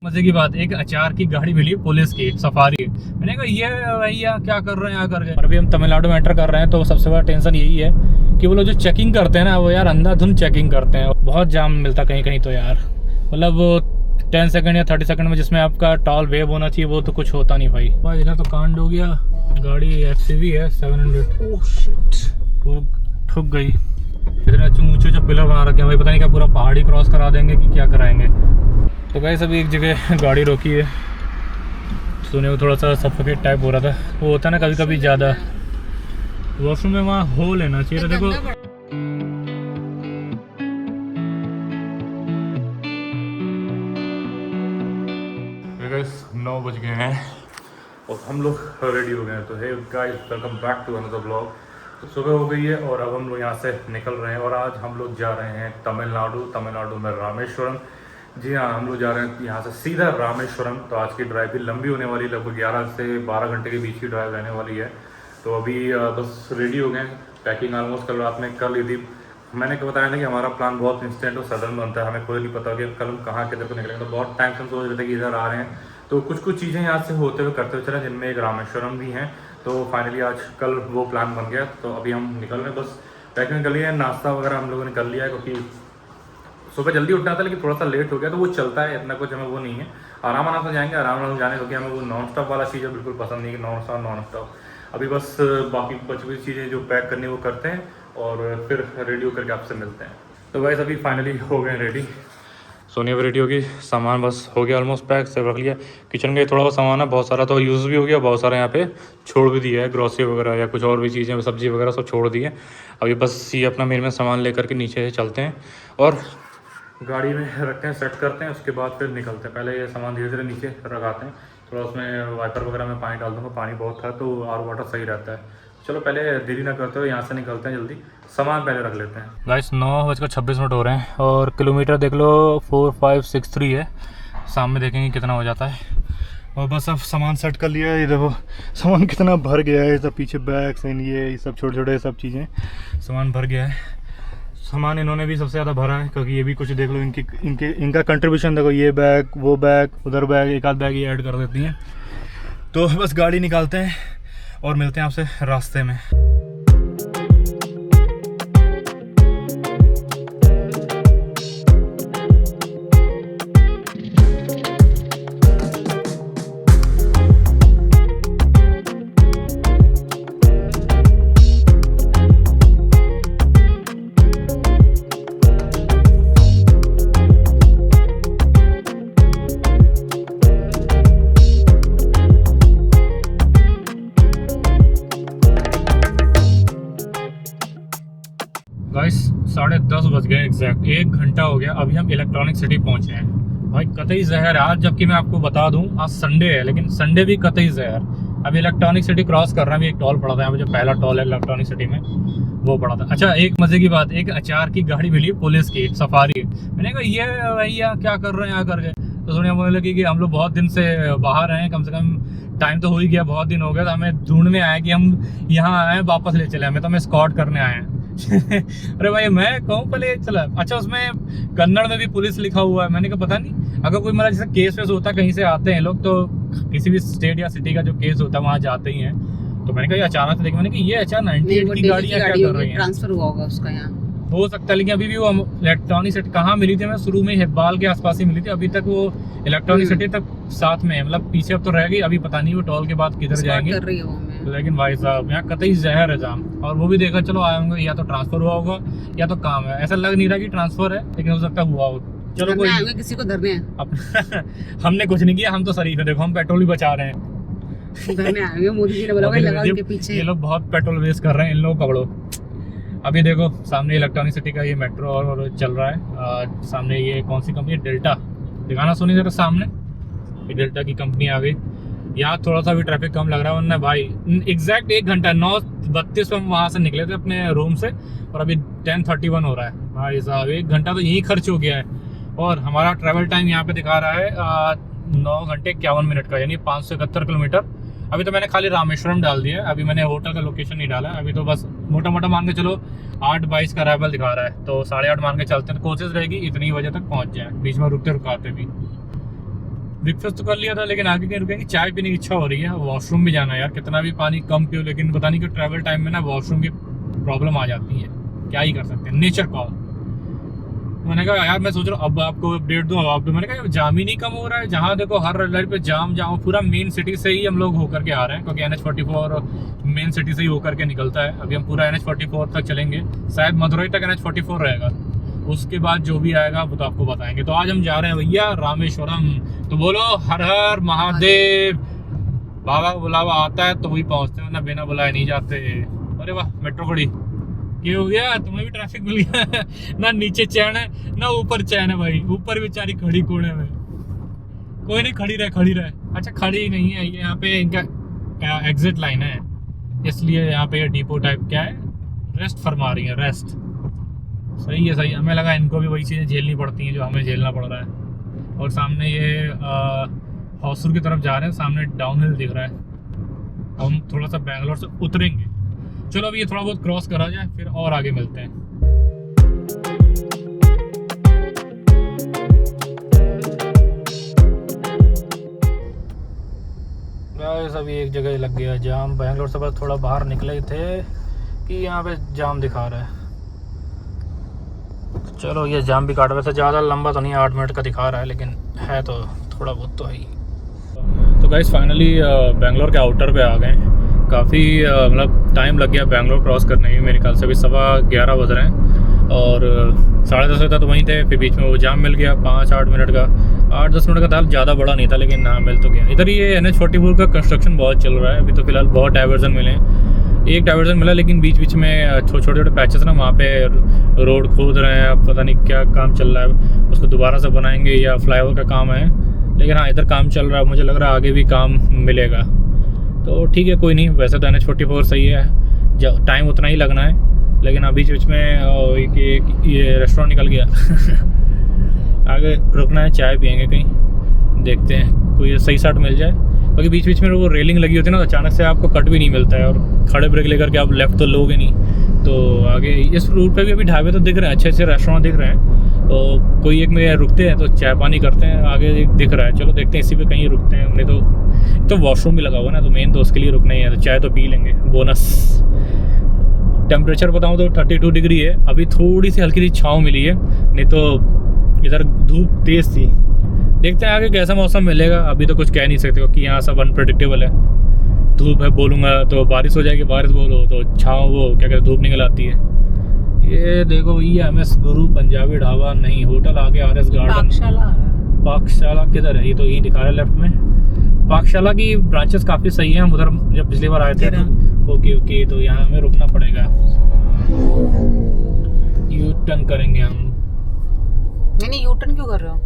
मजे की बात, एक अचार की गाड़ी मिली पुलिस की सफारी। मैंने कहा ये भैया क्या कर रहे हैं यहाँ करके। और अभी हम तमिलनाडु में एंटर कर रहे हैं, तो सबसे बड़ा टेंशन यही है कि वो लोग जो चेकिंग करते हैं ना, वो यार अंधाधुंध चेकिंग करते हैं। बहुत जाम मिलता कहीं कहीं तो यार, मतलब वो 10 सेकंड या 30 सेकंड में जिसमें आपका टॉल वेव होना चाहिए वो तो कुछ होता नहीं भाई। इधर तो कांड हो गया, गाड़ी एक्सयूवी है 700। ओह शिट, वो ठुक गई। इतने ऊंचे पिलर बना रखे हैं भाई, पता नहीं क्या पूरा पहाड़ी क्रॉस करा देंगे कि क्या कराएंगे। तो गाइस अभी एक जगह गाड़ी रोकी है, सुने वो थोड़ा सा सफोकेट टाइप हो रहा था। वो होता है ना कभी कभी ज़्यादा, वॉशरूम में वहाँ हो लेना चाहिए। देखो गाइस 9 बज गए हैं और हम लोग रेडी हो गए हैं। तो hey guys, welcome back to another blog. तो सुबह हो गई है और अब हम लोग यहाँ से निकल रहे हैं और आज हम लोग जा रहे हैं तमिलनाडु में रामेश्वरम। जी हाँ, हम लोग जा रहे हैं यहाँ से सीधा रामेश्वरम। तो आज की ड्राइव भी लंबी होने वाली, लगभग 11 से 12 घंटे के बीच की ड्राइव रहने वाली है। तो अभी बस रेडी हो गए। पैकिंग ऑलमोस्ट कल रात में कर ली थी। मैंने क्या बताया ना कि हमारा प्लान बहुत इंस्टेंट और सडन बनता है, हमें खुद नहीं पता कि कल हम कहाँ किधर को निकलेंगे। तो बहुत टाइम से हम सोच रहे थे कि इधर आ रहे हैं, तो कुछ चीज़ें यहाँ से होते हुए करते हुए चले, जिनमें एक रामेश्वरम भी हैं। तो फाइनली आज कल वो प्लान बन गया। तो अभी हम निकल रहे हैं, बस पैकिंग कर लिया है, नाश्ता वगैरह हम लोगों ने कर लिया है, क्योंकि सुबह जल्दी उठना था लेकिन थोड़ा सा लेट हो गया। तो वो चलता है, इतना कुछ हमें वो नहीं है। आराम से जाएंगे, आराम जाने, क्योंकि हमें वो नॉन स्टॉप वाला चीज़ बिल्कुल पसंद नहीं है, नॉन स्टॉप। अभी बस बाकी बची हुई चीज़ें जो पैक करनी वो करते हैं और फिर रेडी होकर के आपसे मिलते हैं। तो वैसे अभी फाइनली हो गए रेडी, सोनिया भी रेडी होगी, सामान बस हो गया ऑलमोस्ट पैक, सब रख लिया। किचन का थोड़ा बहुत सामान है, बहुत सारा तो यूज़ भी हो गया, बहुत सारा यहाँ पे छोड़ भी दिया है, ग्रॉसरी वगैरह या कुछ और भी चीज़ें, सब्जी वगैरह सब छोड़ दी है। अभी बस ये अपना मेरे में सामान लेकर के नीचे चलते हैं और गाड़ी में रखते हैं, सेट करते हैं, उसके बाद फिर निकलते हैं। पहले ये सामान धीरे धीरे नीचे लगाते हैं, थोड़ा उसमें वाइपर वगैरह में पानी डाल दूँगा, पानी बहुत था तो आर वाटर सही रहता है। चलो पहले देरी ना करते हुए यहाँ से निकलते हैं, जल्दी सामान पहले रख लेते हैं। गाइस 9:26 हो रहे हैं और किलोमीटर देख लो 4563 है। सामने देखेंगे कितना हो जाता है। और बस अब सामान सेट कर लिया है, ये देखो सामान कितना भर गया है। सब पीछे बैग्स एंड ये सब छोटे छोटे सब चीज़ें, सामान भर गया है। सामान इन्होंने भी सबसे ज़्यादा भरा है, क्योंकि ये भी कुछ देख लो, इनका कंट्रीब्यूशन देखो, ये बैग वो बैग उधर बैग, एक आध बैग ये ऐड कर देती हैं। तो बस गाड़ी निकालते हैं और मिलते हैं आपसे रास्ते में। गाइस 10:30 बज गए एग्जैक्ट, 1 घंटा हो गया। अभी हम इलेक्ट्रॉनिक सिटी पहुंचे हैं। भाई कतई जहर है आज, जबकि मैं आपको बता दूं आज संडे है, लेकिन संडे भी कतई जहर। अभी इलेक्ट्रॉनिक सिटी क्रॉस कर रहा है, अभी एक टोल पड़ा था यहाँ पे, जो पहला टोल है इलेक्ट्रॉनिक सिटी में वो पड़ा था। अच्छा, एक मजे की बात, एक अचार की गाड़ी मिली पुलिस की सफारी। मैंने कहा ये भैया क्या कर रहे हैं यहाँ करके। तो सुनिए बोलने लगी कि हम लोग बहुत दिन से बाहर हैं, कम से कम टाइम तो हो ही गया, बहुत दिन हो गया, तो हमें ढूंढने आए कि हम यहाँ आए वापस ले चले, हमें तो हमें स्कॉट करने आए हैं। अरे भाई मैं कहूँ पहले चला। अच्छा, उसमें कन्नड़ में भी पुलिस लिखा हुआ है। मैंने कहा पता नहीं, अगर कोई मतलब जैसे केस वेस होता है, कहीं से आते हैं लोग, तो किसी भी स्टेट या सिटी का जो केस होता है वहाँ जाते ही हैं। तो मैंने कहा ये अचानक से देखा, मैंने कहा ये अचानक 98 की गाड़ियाँ क्या कर रही हैं, ट्रांसफर हुआ होगा उसका यहाँ, हो सकता है। लेकिन अभी भी वो इलेक्ट्रॉनिक सिटी कहाँ मिली थी, हमें शुरू में हेब्बाल के आसपास ही मिली थी। अभी तक वो इलेक्ट्रॉनिक सिटी तक साथ में है, मतलब पीछे अब तो रह गई। अभी पता नहीं वो टोल के बाद किधर जाएंगे, लेकिन भाई साहब यहाँ कतई जहर है जाम। और वो भी देखा, चलो आए होंगे, या तो ट्रांसफर हुआ होगा या तो काम है। ऐसा लग नहीं रहा कि ट्रांसफर है, लेकिन हो सकता हुआ हो। चलो कोई किसी को धरने हैं। हमने कुछ नहीं किया, हम तो शरीफ है, देखो हम पेट्रोल भी बचा रहे हैं। मोदी जी ने बोला लगा इनके पीछे, ये लोग बहुत पेट्रोल वेस्ट कर रहे हैं, इन लोग पकड़ो। अभी देखो सामने इलेक्ट्रॉनिक सिटी का ये मेट्रो और चल रहा है। सामने ये कौन सी कंपनी है, डेल्टा, दिखाना सुनी जरा सामने, ये डेल्टा की कंपनी आ गई। यहाँ थोड़ा सा भी ट्रैफिक कम लग रहा है, वरना भाई एग्जैक्ट 1 घंटा 9:32 में हम वहाँ से निकले थे अपने रूम से, और अभी 10:31 हो रहा है। भाई साहब 1 घंटा तो यहीं खर्च हो गया है। और हमारा ट्रैवल टाइम यहाँ पे दिखा रहा है 9 घंटे 51 मिनट का, यानी 571 किलोमीटर। अभी तो मैंने खाली रामेश्वरम डाल दिया है, अभी मैंने होटल का लोकेशन नहीं डाला। अभी तो बस मोटा मोटा मान के चलो 8:22 का अराइवल दिखा रहा है, तो 8:30 मान के चलते हैं। कोशिश रहेगी इतनी बजे तक पहुँच जाए, बीच में रुकते रुकाते भी। ब्रेकफास्ट तो कर लिया था, लेकिन आगे कहीं रुकेंगे, चाय पीने की इच्छा हो रही है, वॉशरूम भी जाना है यार। कितना भी पानी कम पियो, लेकिन पता नहीं कि ट्रैवल टाइम में ना वॉशरूम की प्रॉब्लम आ जाती है, क्या ही कर सकते हैं, नेचर कॉल। मैंने कहा यार, मैं सोच रहा हूँ अब आपको अपडेट दूँ, अब आप मैंने कहा जाम ही नहीं कम हो रहा है, जहाँ देखो हर रेड लाइट पे जाम। पूरा मेन सिटी से ही हम लोग होकर के आ रहे हैं, क्योंकि NH44 मेन सिटी से ही होकर के निकलता है। अभी हम पूरा NH44 तक चलेंगे, शायद मदुरई तक NH44 रहेगा, उसके बाद जो भी आएगा वो तो आपको बताएंगे। तो आज हम जा रहे हैं भैया रामेश्वरम, तो बोलो हर हर महादेव। बाबा का बुलावा आता है तो वही पहुँचते हैं, ना बिना बुलाए नहीं जाते। अरे वाह, मेट्रो खड़ी, ये हो गया, तुम्हें भी ट्रैफिक मिल गया। ना नीचे चैन है ना ऊपर चैन है भाई, ऊपर बेचारी खड़ी कोने में। कोई नहीं, खड़ी रहे। अच्छा खड़ी नहीं है, ये यहाँ पे इनका एग्जिट लाइन है, इसलिए यहाँ पे ये डिपो टाइप क्या है, रेस्ट फरमा रही है, रेस्ट। सही है। हमें लगा इनको भी वही चीज़ें झेलनी पड़ती हैं जो हमें झेलना पड़ रहा है। और सामने ये हौसूर की तरफ जा रहे हैं, सामने डाउन हिल दिख रहा है। हम थोड़ा सा बेंगलोर से उतरेंगे। चलो अभी ये थोड़ा बहुत क्रॉस करा जाए, फिर और आगे मिलते हैं। गाइस अभी एक जगह लग गया जाम, बेंगलोर से बस थोड़ा बाहर निकले थे कि यहाँ पे जाम दिखा रहा है। चलो ये जाम भी काट, वैसे ज़्यादा लंबा तो नहीं, 8 मिनट का दिखा रहा है, लेकिन है तो थोड़ा बहुत तो है ही। तो गाइस फाइनली बेंगलोर के आउटर पे आ गए। काफ़ी मतलब टाइम लग गया बेंगलोर क्रॉस करने में, मेरे ख्याल से अभी 11:15 बज रहे हैं, और 10:30 तक तो वहीं थे। फिर बीच में वो जाम मिल गया 5-8 मिनट का, 8-10 मिनट का था, ज़्यादा बड़ा नहीं था, लेकिन हाँ मिल तो गया। इधर ये NH44 का कंस्ट्रक्शन बहुत चल रहा है अभी, तो फिलहाल बहुत डाइवर्जन मिले हैं। एक डाइवर्जन मिला, लेकिन बीच बीच में छोटे पैचेस ना, वहाँ पे रोड खोद रहे हैं, अब पता नहीं क्या काम चल रहा है, उसको दोबारा से बनाएंगे या फ्लाईओवर का काम है। लेकिन हाँ इधर काम चल रहा है, मुझे लग रहा है आगे भी काम मिलेगा, तो ठीक है, कोई नहीं। वैसे तो NH44 सही है, टाइम उतना ही लगना है, लेकिन अभी बीच में ये रेस्टोरेंट निकल गया। आगे रुकना है, चाय पियेंगे कहीं, देखते हैं कोई सही साट मिल जाए, क्योंकि बीच बीच में वो रेलिंग लगी होती है ना, तो अचानक से आपको कट भी नहीं मिलता है, और खड़े ब्रेक लेकर के आप लेफ्ट तो लोगे नहीं। तो आगे इस रूट पे भी अभी ढाबे तो दिख रहे हैं, अच्छे रेस्टोरेंट दिख रहे हैं, तो कोई एक में रुकते हैं तो चाय पानी करते हैं, आगे एक दिख रहा है, चलो देखते हैं इसी पे कहीं रुकते हैं। हमने तो वॉशरूम भी लगा हुआ ना, तो मेन तो उसके लिए रुकना ही है, तो चाय तो पी लेंगे, बोनस। टेम्परेचर बताऊँ तो 32 डिग्री है, अभी थोड़ी सी हल्की सी छाँव मिली है, नहीं तो इधर धूप तेज़ थी। देखते हैं आगे कैसा मौसम मिलेगा, अभी तो कुछ कह नहीं सकते, क्योंकि यहाँ सब अनप्रेडिक्टेबल है। धूप है बोलूँगा तो बारिश हो जाएगी, बारिश बोलो तो छाँव, वो क्या कहते धूप निकल आती है। ये देखो EMS गुरु पंजाबी ढाबा नहीं, होटल आगे RS गार्डन। पाकशाला किधर है, ये तो यही दिखा रहा है लेफ्ट में। पाकशाला की ब्रांचेस काफ़ी सही हैं, हम उधर जब पिछली बार आए थे तो ओके, तो यहाँ हमें रुकना पड़ेगा, यू टर्न करेंगे हम। नहीं यू टर्न क्यों कर रहे हो,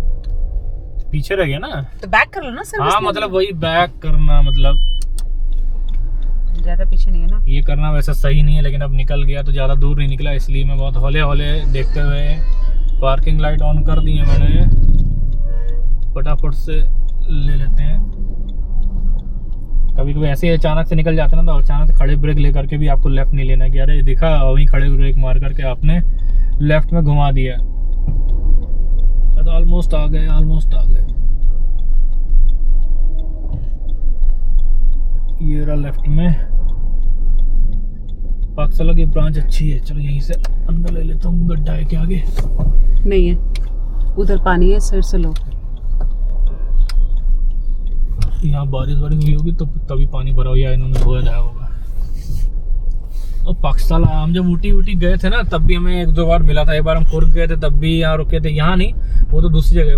पीछे रह गया ना, तो बैक कर लो ना सर। हाँ मतलब वही बैक करना, मतलब ज्यादा पीछे नहीं है ना, ये करना वैसे सही नहीं है, लेकिन अब निकल गया तो ज़्यादा दूर नहीं निकला, इसलिए मैं बहुत हौले हौले देखते हुए पार्किंग लाइट ऑन कर दी है मैंने, फटाफट से ले लेते हैं। कभी कभी ऐसे अचानक से निकल जाते हैं ना, तो अचानक से खड़े ब्रेक लेकर के भी आपको लेफ्ट नहीं लेना कि अरे दिखा वहीं खड़े ब्रेक मार करके आपने लेफ्ट में घुमा दिया। तो ऑलमोस्ट आ गए। ये रहा लेफ्ट में, पाकशाला की ब्रांच अच्छी है, चलो यहीं से अंदर ले लेता हूँ। गड्ढा है क्या आगे? नहीं है, उधर पानी है, साइड से लो। यहाँ बारिश हुई होगी तो तभी पानी भरा हो, या इन्होंने धोया जाया होगा। और पाकशाला हम जब ऊटी गए थे ना, तब भी हमें 1-2 बार मिला था। एक बार हम कुर्ग गए थे, तब भी यहाँ रुके थे, यहाँ नहीं, वो तो दूसरी जगह,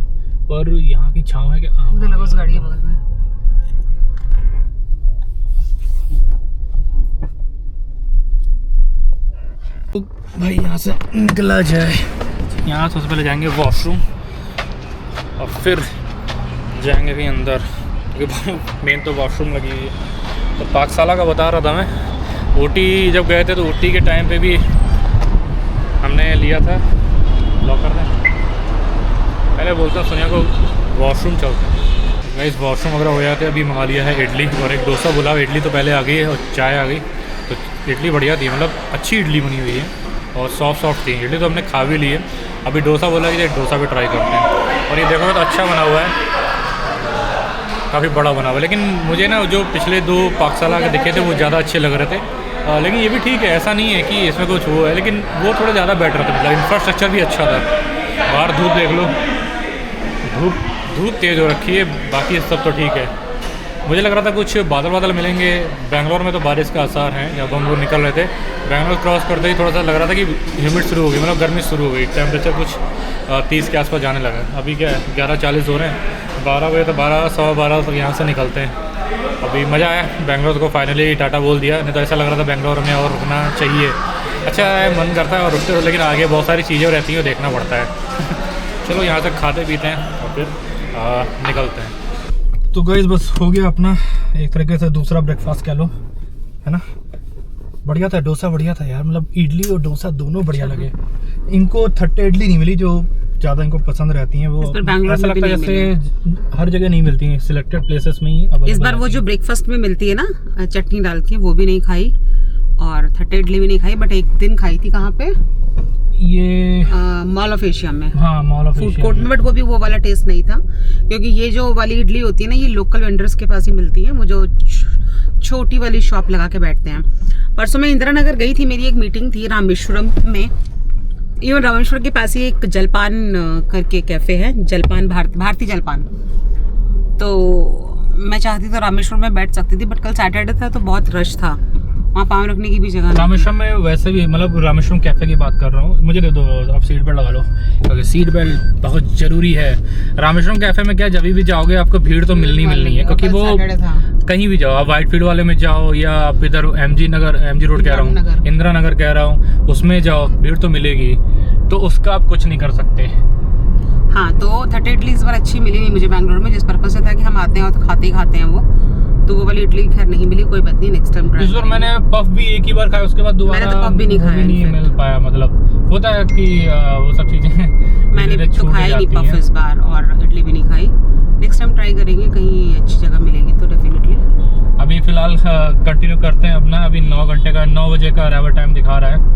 पर यहाँ की छाँव है कि गाड़ी है बगल में। तो भाई यहाँ से निकला जाए। यहाँ सबसे पहले जाएंगे वॉशरूम, और फिर जाएंगे भी अंदर, क्योंकि मेन तो वॉशरूम लगी हुई है। तो पाकशाला का बता रहा था मैं, ऊटी जब गए थे तो ऊटी के टाइम पे भी हमने लिया था। लॉक कर दें, पहले बोलता सोनिया को वॉशरूम चलते हैं। इस वॉशरूम वगैरह हो जाते, अभी मंगा लिया है इडली और एक डोसा बोला। इडली तो पहले आ गई है और चाय आ गई, तो इडली बढ़िया थी, मतलब अच्छी इडली बनी हुई है और सॉफ्ट थी। इडली तो हमने खा भी ली है, अभी डोसा बोला कि डोसा भी ट्राई करते हैं। और ये देखो तो अच्छा बना हुआ है, काफ़ी बड़ा बना हुआ, लेकिन मुझे ना जो पिछले 2 पाकशाला के दिखे थे वो ज़्यादा अच्छे लग रहे थे। लेकिन ये भी ठीक है, ऐसा नहीं है कि इसमें कुछ वो है, लेकिन वो थोड़ा ज़्यादा बेटर था, मतलब इंफ्रास्ट्रक्चर भी अच्छा था। बाहर धूप देख लो, धूप तेज़ हो रखी है, बाकी सब तो ठीक है। मुझे लग रहा था कुछ बादल मिलेंगे। बेंगलोर में तो बारिश का आसार हैं। जब हम लोग निकल रहे थे बेंगलोर क्रॉस करते ही थोड़ा सा लग रहा था कि ह्यूमिड शुरू हो गई, मतलब गर्मी शुरू हो गई। टेम्परेचर कुछ 30 के आसपास जाने लगा। अभी क्या है 11:40 हो रहे हैं, 12 बजे तो 12 सवा 12 तक यहाँ से निकलते हैं। अभी मज़ा आया, बेंगलोर को फाइनली टाटा बोल दिया। नहीं तो ऐसा लग रहा था बेंगलोर में और रुकना चाहिए, अच्छा है, मन करता है और रुकते हो, लेकिन आगे बहुत सारी चीज़ें रहती हैं, देखना पड़ता है। चलो यहाँ से खाते पीते हैं और फिर निकलते हैं। तो गाइस बस हो गया अपना एक तरीके से दूसरा ब्रेकफास्ट कह लो, है ना। बढ़िया था, डोसा बढ़िया था यार, मतलब इडली और डोसा दोनों बढ़िया लगे। इनको थट्टे इडली नहीं मिली जो ज़्यादा इनको पसंद रहती हैं, वो ऐसा लगता है जैसे हर जगह नहीं मिलती हैं, सिलेक्टेड प्लेसेस में ही। इस बार वो जो ब्रेकफास्ट में मिलती है ना चटनी डाल के, वो भी नहीं खाई और थट्टे इडली भी नहीं खाई, बट एक दिन खाई थी। कहाँ पे? ये मॉल ऑफ एशिया में। हाँ, मॉल ऑफ फूड कोर्ट में, बट वो भी वो वाला टेस्ट नहीं था, क्योंकि ये जो वाली इडली होती है ना, ये लोकल वेंडर्स के पास ही मिलती है, वो जो छोटी वाली शॉप लगा के बैठते हैं। परसों मैं इंदिरा नगर गई थी, मेरी एक मीटिंग थी रामेश्वरम में। इवन रामेश्वर के पास ही एक जलपान करके कैफे है, जलपान भारती जलपान। तो मैं चाहती तो रामेश्वर में बैठ सकती थी, बट कल सैटरडे था तो बहुत रश था, वहाँ पाँव रखने की भी जगह नहीं। रामेश्वरम में वैसे भी, मतलब रामेश्वरम कैफे की बात कर रहा हूँ, मुझे दे दो आप सीट बेल्ट लगा लो, क्योंकि सीट बेल्ट बहुत ज़रूरी है। रामेश्वरम कैफे में क्या, जब भी जाओगे आपको भीड़ तो मिलनी है, क्योंकि वो कहीं भी जाओ, आप वाइट फील्ड वाले में जाओ या आप इधर एमजी रोड कह रहा हूँ, इंदिरा नगर कह रहा हूँ, उसमें जाओ, भीड़ तो मिलेगी, तो उसका आप कुछ नहीं कर सकते। हाँ, तो थट्टे इडली इस बार अच्छी मिली नहीं मुझे बेंगलोर में, जिस पर्पज से था कि हम आते हैं और तो खाते ही हैं वो, तो वो वाली इडली खैर नहीं मिली, कोई बात नहीं, नेक्स्ट टाइम ट्राई। इस बार मैंने पफ भी एक ही बार खाया, उसके बाद दोबारा मैंने तो पफ भी नहीं खाया, नहीं मिल पाया। मतलब होता है कि वो सब चीजें मैंने तो खाया ही नहीं पफ इस बार, और इडली भी नहीं खाई। नेक्स्ट टाइम ट्राई करेंगे, कहीं अच्छी जगह मिलेगी तो डेफिनेटली। अभी फिलहाल कंटिन्यू करते हैं अपना। अभी 9 बजे का अराइवल टाइम दिखा रहा है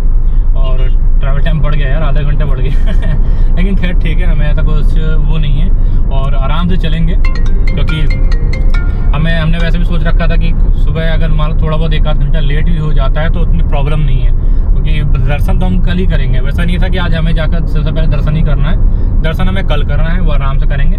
और ट्रैवल टाइम बढ़ गया यार, आधे घंटे बढ़ गए लेकिन खैर ठीक है, हमें ऐसा कुछ वो नहीं है और आराम से चलेंगे, क्योंकि हमने वैसे भी सोच रखा था कि सुबह अगर मान लो थोड़ा बहुत 1 आध घंटा लेट भी हो जाता है तो उतनी प्रॉब्लम नहीं है, क्योंकि दर्शन तो हम कल ही करेंगे। वैसा नहीं था कि आज हमें जाकर सबसे पहले दर्शन ही करना है, दर्शन हमें कल करना है, वो आराम से करेंगे।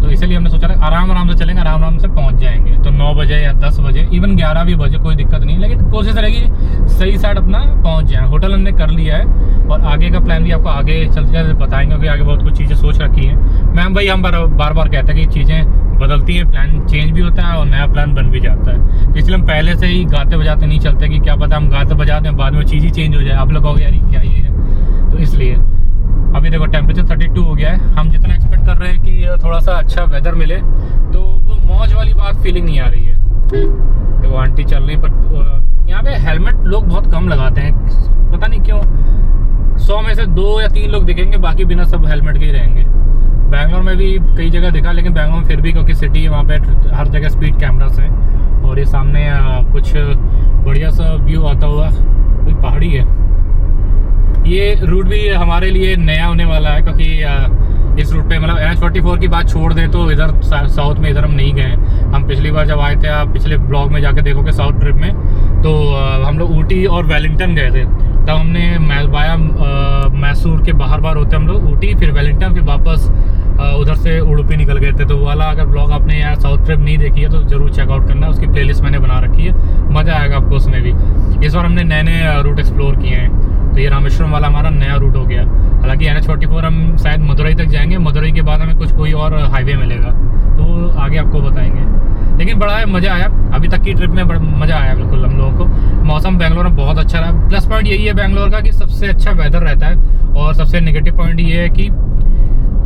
तो इसीलिए हमने सोचा था आराम से चलेंगे, आराम से पहुंच जाएंगे। तो 9 बजे या 10 बजे, इवन 11 भी बजे, कोई दिक्कत नहीं, लेकिन कोशिश रहेगी सही साइड अपना पहुंच जाए। होटल हमने कर लिया है और आगे का प्लान भी आपको आगे चलते बताएंगे, क्योंकि आगे बहुत कुछ चीज़ें सोच रखी हैं। मैम भाई हम बार कहते हैं कि चीज़ें बदलती हैं, प्लान चेंज भी होता है और नया प्लान बन भी जाता है। तो इसलिए हम पहले से ही गाते बजाते नहीं चलते कि क्या पता हम गाते बजाते हैं बाद में चीज़ ही चेंज हो जाए, आप लोग कहोगे यार क्या ये है। तो इसलिए अभी देखो टेम्परेचर 32 हो गया है, हम जितना एक्सपेक्ट कर रहे हैं कि थोड़ा सा अच्छा वेदर मिले, तो वो मौज वाली बात फीलिंग नहीं आ रही है। तो वो आंटी चल रही, पर यहाँ पे हेलमेट लोग बहुत कम लगाते हैं, पता नहीं क्यों। 100 में से 2 या 3 लोग दिखेंगे, बाकी बिना सब हेलमेट के ही रहेंगे। बैंगलोर में भी कई जगह दिखा, लेकिन बैंगलोर में फिर भी, क्योंकि सिटी है वहाँ पे हर जगह स्पीड कैमरास हैं, और ये सामने कुछ बढ़िया सा व्यू आता हुआ कोई पहाड़ी है। ये रूट भी हमारे लिए नया होने वाला है, क्योंकि इस रूट पे मतलब NH44 की बात छोड़ दें तो इधर साउथ में इधर हम नहीं गए। हम पिछली बार जब आए थे, आप पिछले ब्लॉग में जाके देखोगे साउथ ट्रिप में, तो हम लोग ऊटी और वेलिंगटन गए थे। तब हमने मैसूर के बाहर होते हम लोग ऊटी, फिर वेलिंगटन, फिर वापस उधर से उडुपी निकल गए थे। तो वो वाला अगर ब्लॉग आपने यार साउथ ट्रिप नहीं देखी है तो ज़रूर चेकआउट करना, उसकी प्लेलिस्ट मैंने बना रखी है, मज़ा आएगा आपको उसमें भी। इस बार हमने नए रूट एक्सप्लोर किए हैं, तो ये रामेश्वरम वाला हमारा नया रूट हो गया। हालांकि NH44 हम शायद मदुरई तक जाएंगे, मदुरई के बाद हमें कोई और हाईवे मिलेगा, तो आगे आपको बताएंगे। लेकिन बड़ा मज़ा आया, अभी तक की ट्रिप में बड़ा मज़ा आया बिल्कुल हम लोगों को। मौसम बेंगलोर में बहुत अच्छा रहा। प्लस पॉइंट यही है बेंगलोर का कि सबसे अच्छा वेदर रहता है, और सबसे नेगेटिव पॉइंट ये है कि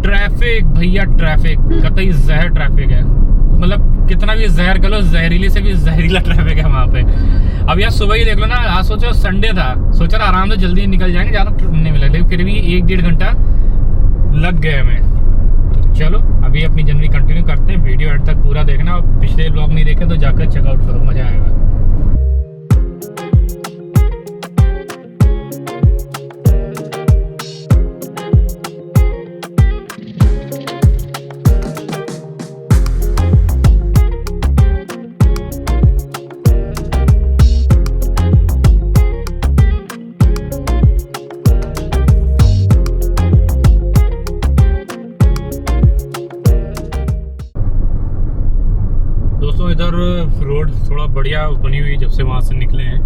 ट्रैफिक, भैया ट्रैफिक, कतई जहर ट्रैफिक है। मतलब कितना भी जहर कर लो, जहरीली से भी जहरीला ट्रैफिक है वहाँ पे। अब यार सुबह ही देख लो ना, आज सोचो संडे था, सोचा आराम से जल्दी निकल जाएंगे, ज़्यादा नहीं मिला, लेकिन फिर भी 1-1.5 घंटा लग गए हमें। तो चलो अभी अपनी जर्नी कंटिन्यू करते हैं, वीडियो एंड तक पूरा देखना, और पिछले ब्लॉग नहीं देखे तो जाकर चेकआउट करो, मज़ा आएगा। दोस्तों इधर रोड थोड़ा बढ़िया बनी हुई जब से वहाँ से निकले हैं।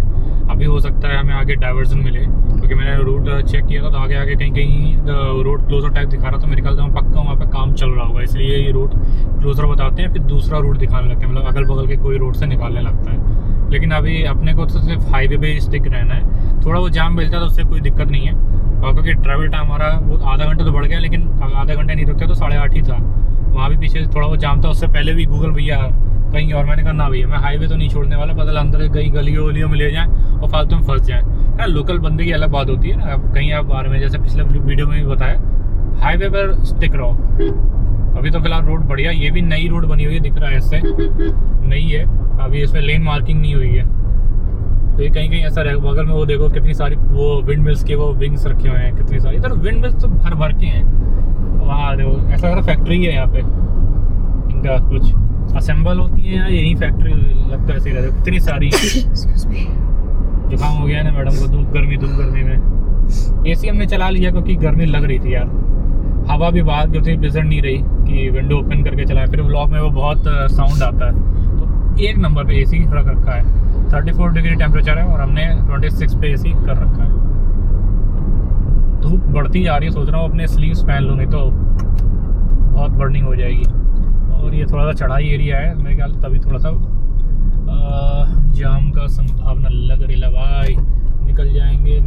अभी हो सकता है हमें आगे डाइवर्जन मिले, क्योंकि मैंने रूट चेक किया था तो आगे आगे कहीं कहीं रोड क्लोजर टाइप दिखा रहा था। मेरे ख्याल से पक्का वहाँ पे काम चल रहा होगा, इसलिए ये रूट क्लोजर बताते हैं, फिर दूसरा रूट दिखाने लगते हैं, मतलब अगल बगल के कोई रोड से निकालने लगता है। लेकिन अभी अपने को तो सिर्फ हाईवे पे स्टिक रहना है। थोड़ा वो जाम मिलता है तो उससे कोई दिक्कत नहीं है, और क्योंकि ट्रैवल टाइम हमारा वो आधा घंटा तो बढ़ गया, लेकिन आधा घंटे नहीं रुकते तो 8:30 ही था। वहाँ भी पीछे थोड़ा वो जाम था, उससे पहले भी गूगल भैया कहीं और, मैंने कहा ना भैया मैं हाईवे तो नहीं छोड़ने वाला, पता अंदर कहीं गलियों वलियों में ले जाएँ और फालतू में फंस जाए। यार लोकल बंदे की अलग बात होती है ना, कहीं आप बाहर में, जैसे पिछले वीडियो में भी बताया, हाईवे पर स्टिक रहो। अभी तो फिलहाल रोड बढ़िया, ये भी नई रोड बनी हुई है, दिख रहा है इससे नई है, अभी इसमें लेन मार्किंग नहीं हुई है। तो ये कहीं कहीं ऐसा रहेगा। बगल में वो देखो कितनी सारी वो विंड मिल्स के वो विंग्स रखे हुए हैं, कितनी सारी। इधर विंड मिल्स तो भर भर के हैं। वहाँ देखो ऐसा लग रहा फैक्ट्री है यहाँ पे, इनका कुछ असेंबल होती है यहाँ, यही फैक्ट्री लगता है। ऐसे ही रहता है, कितनी सारी। जुकाम हो गया है ना मैडम को, धूप गर्मी में। एसी हमने चला लिया क्योंकि गर्मी लग रही थी यार, हवा भी बाहर की उतनी प्लेजेंट नहीं रही कि विंडो ओपन करके चलाए, फिर व्लॉग में वो बहुत साउंड आता है। तो एक नंबर पे एसी रख रखा है, 34 डिग्री टेम्परेचर है और हमने 26 पे एसी कर रखा है। धूप बढ़ती जा रही है, सोच रहा हूँ अपने स्लीव्स पहन लूँ, नहीं तो बहुत बर्निंग हो जाएगी। और ये थोड़ा सा चढ़ाई एरिया है मेरे ख्याल, तभी थोड़ा सा जाम का संभावना लग रही है भाई। निकल जाएंगे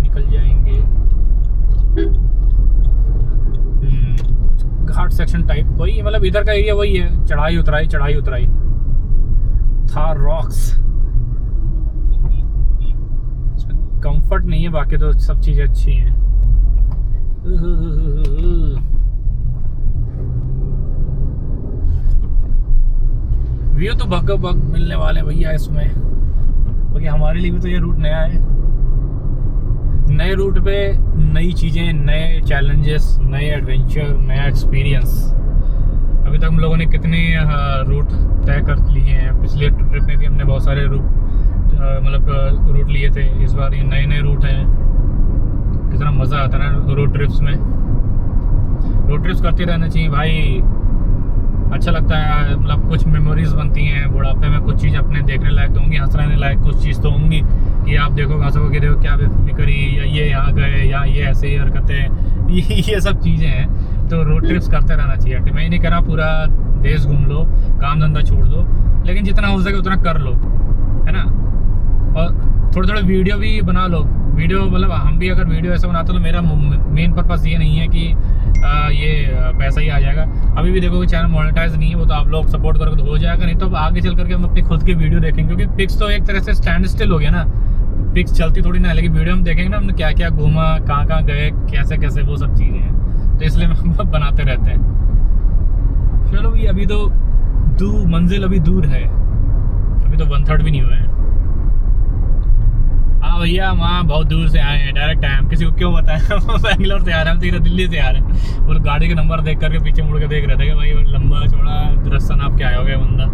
घाट सेक्शन टाइप वही, मतलब इधर का एरिया वही है, चढ़ाई उतराई थार रॉक्स। कंफर्ट नहीं है, बाकी तो सब चीजें अच्छी हैं। व्यू तो बग मिलने वाले भैया इसमें, क्योंकि हमारे लिए भी तो ये रूट नया है। नए रूट पे नई चीज़ें, नए चैलेंजेस, नए एडवेंचर, नया एक्सपीरियंस। अभी तक हम लोगों ने कितने रूट तय कर लिए हैं। पिछले ट्रिप में भी हमने बहुत सारे रूट लिए थे। इस बार ये नए रूट हैं। कितना मज़ा आता है ना रोड ट्रिप्स में। रोड ट्रिप्स करते रहना चाहिए भाई, अच्छा लगता है। मतलब कुछ मेमोरीज बनती हैं बुढ़ापे में, कुछ चीज़ अपने देखने लायक तो होंगी, हंसने लायक कुछ चीज़ तो होंगी कि आप देखो हंसो कि देखो क्या बेवकूफ़ी करी, या ये यहाँ गए, या ये ऐसे ही हरकतें, ये सब चीज़ें हैं। तो रोड ट्रिप्स करते रहना चाहिए। मैं ही नहीं कह रहा पूरा देश घूम लो, काम धंधा छोड़ दो, लेकिन जितना हो सके उतना कर लो, है ना। और थोड़े वीडियो भी बना लो। वीडियो मतलब हम भी अगर वीडियो ऐसा बनाते तो मेरा मेन पर्पस ये नहीं है कि ये पैसा ही आ जाएगा। अभी भी देखो कि चैनल मोनेटाइज नहीं है, वो तो आप लोग सपोर्ट करोगे तो हो जाएगा, नहीं तो आगे चल करके हम अपने खुद के वीडियो देखेंगे। क्योंकि पिक्स तो एक तरह से स्टैंड स्टिल हो गया ना, पिक्स चलती थोड़ी ना है, लेकिन वीडियो हम देखेंगे ना हमने क्या क्या घूमा, कहाँ गए, कैसे कैसे, वो सब चीज़ें हैं। तो इसलिए हम बनाते रहते हैं। चलो भाई, अभी तो मंजिल अभी दूर है, अभी तो 1/3 भी नहीं हुआ है। हाँ भैया, वहाँ बहुत दूर से आए हैं, डायरेक्ट आए हैं। किसी को क्यों बताएं, बैंगलोर से आ रहे हैं, हम सीधा दिल्ली से आ रहे हैं। और गाड़ी का नंबर देख करके पीछे मुड़ के देख रहे थे कि भाई लंबा चौड़ा रास्ता नाप के आया हो गया बंदा।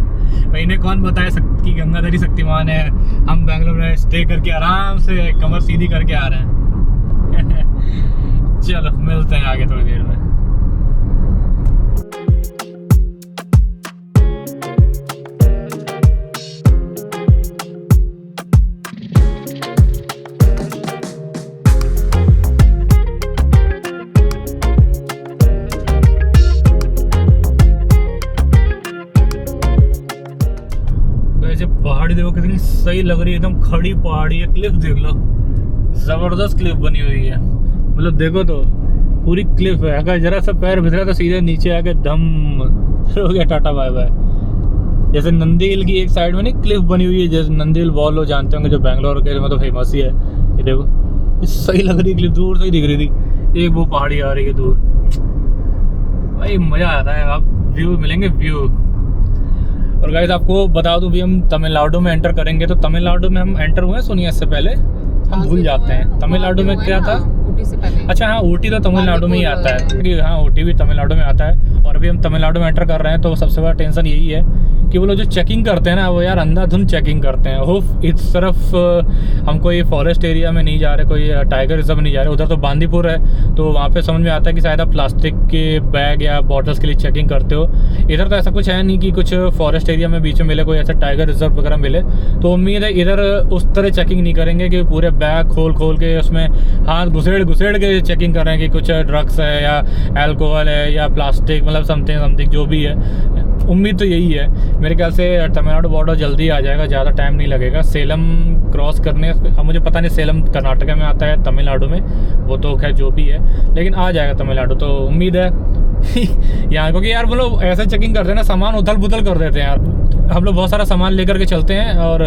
भाई इन्हें कौन बताए कि गंगाधरी शक्तिमान है। हम बैंगलोर में स्टे करके आराम से कमर सीधी करके आ रहे हैं। चलो मिलते हैं आगे थोड़ी देर में। पहाड़ी देखो कितनी सही लग रही है, एकदम खड़ी पहाड़ी है। क्लिफ देख लो, जबरदस्त क्लिफ बनी हुई है। मतलब देखो तो पूरी क्लिफ है, अगर जरा सा पैर भितरा तो सीधे नीचे आके दम हो गया, टाटा बाय बाय। जैसे नंदी हिल की एक साइड में नहीं क्लिफ बनी हुई है, जैसे नंदी हिल वॉल लोग जानते होंगे, जो बैंगलोर के मतलब फेमस ही है। ये देखो सही लग रही क्लिफ, दूर से ही दिख रही थी। एक वो पहाड़ी आ रही है दूर, भाई मजा आता है। आप व्यू मिलेंगे व्यू। और गाइस आपको बता दूं भी, हम तमिलनाडु में एंटर करेंगे, तो तमिलनाडु में हम एंटर हुए सोनिया से पहले, हम भूल जाते हैं तमिलनाडु में क्या था। ऊटी से पहले। अच्छा हाँ, ऊटी तो तमिलनाडु में ही आता है। हाँ, ऊटी भी तमिलनाडु में आता है। और अभी हम तमिलनाडु में एंटर कर रहे हैं, तो सबसे बड़ा टेंशन यही है कि वो लोग जो चेकिंग करते हैं ना वो यार अंधाधुंध चेकिंग करते हैं। होप इस तरफ हम कोई फॉरेस्ट एरिया में नहीं जा रहे, कोई टाइगर रिजर्व नहीं जा रहे, उधर तो बांदीपुर है, तो वहाँ पे समझ में आता है कि शायद आप प्लास्टिक के बैग या बॉटल्स के लिए चेकिंग करते हो। इधर तो ऐसा कुछ है नहीं कि कुछ फॉरेस्ट एरिया में बीच में मिले, कोई ऐसा टाइगर रिजर्व वगैरह मिले, तो उम्मीद है इधर उस तरह चेकिंग नहीं करेंगे कि पूरे बैग खोल के उसमें हाथ घुसेड़ के चेकिंग कर रहे हैं कि कुछ ड्रग्स है या अल्कोहल है या प्लास्टिक, मतलब समथिंग जो भी है। उम्मीद तो यही है। मेरे ख्याल से तमिलनाडु बॉर्डर जल्दी आ जाएगा, ज़्यादा टाइम नहीं लगेगा। सेलम क्रॉस करने, अब मुझे पता नहीं सेलम कर्नाटका में आता है तमिलनाडु में, वो तो खैर जो भी है, लेकिन आ जाएगा तमिलनाडु, तो उम्मीद है यहाँ, क्योंकि यार वो लोग ऐसा चेकिंग करते हैं ना, सामान उथल पुथल कर देते हैं यार। हम लोग बहुत सारा सामान लेकर के चलते हैं और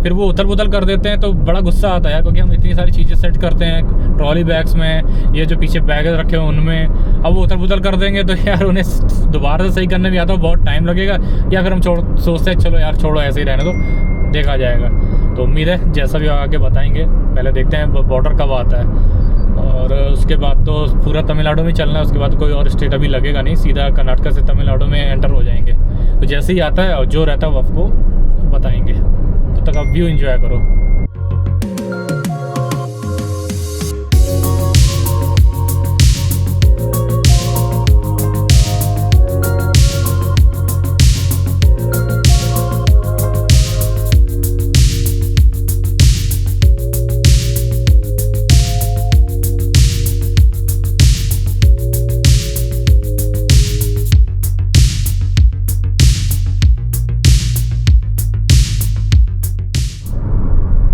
फिर वो उथल पुथल कर देते हैं, तो बड़ा गुस्सा आता है क्योंकि हम इतनी सारी चीज़ें सेट करते हैं ट्रॉली बैग्स में, ये जो पीछे बैग रखे हैं उनमें, अब वो उथल पुथल कर देंगे तो यार उन्हें दोबारा से सही करने में या तो बहुत टाइम लगेगा, या फिर हम सोचते हैं चलो यार छोड़ो ऐसे ही रहने दो, देखा जाएगा। तो उम्मीद है जैसा भी आगे बताएंगे, पहले देखते हैं बॉर्डर कब आता है, और उसके बाद तो पूरा तमिलनाडु में चलना है, उसके बाद कोई और स्टेट अभी लगेगा नहीं, सीधा कर्नाटका से तमिलनाडु में एंटर हो जाएंगे। तो जैसे ही आता है और जो रहता है वो आपको बताएंगे, तब तक आप व्यू एंजॉय करो।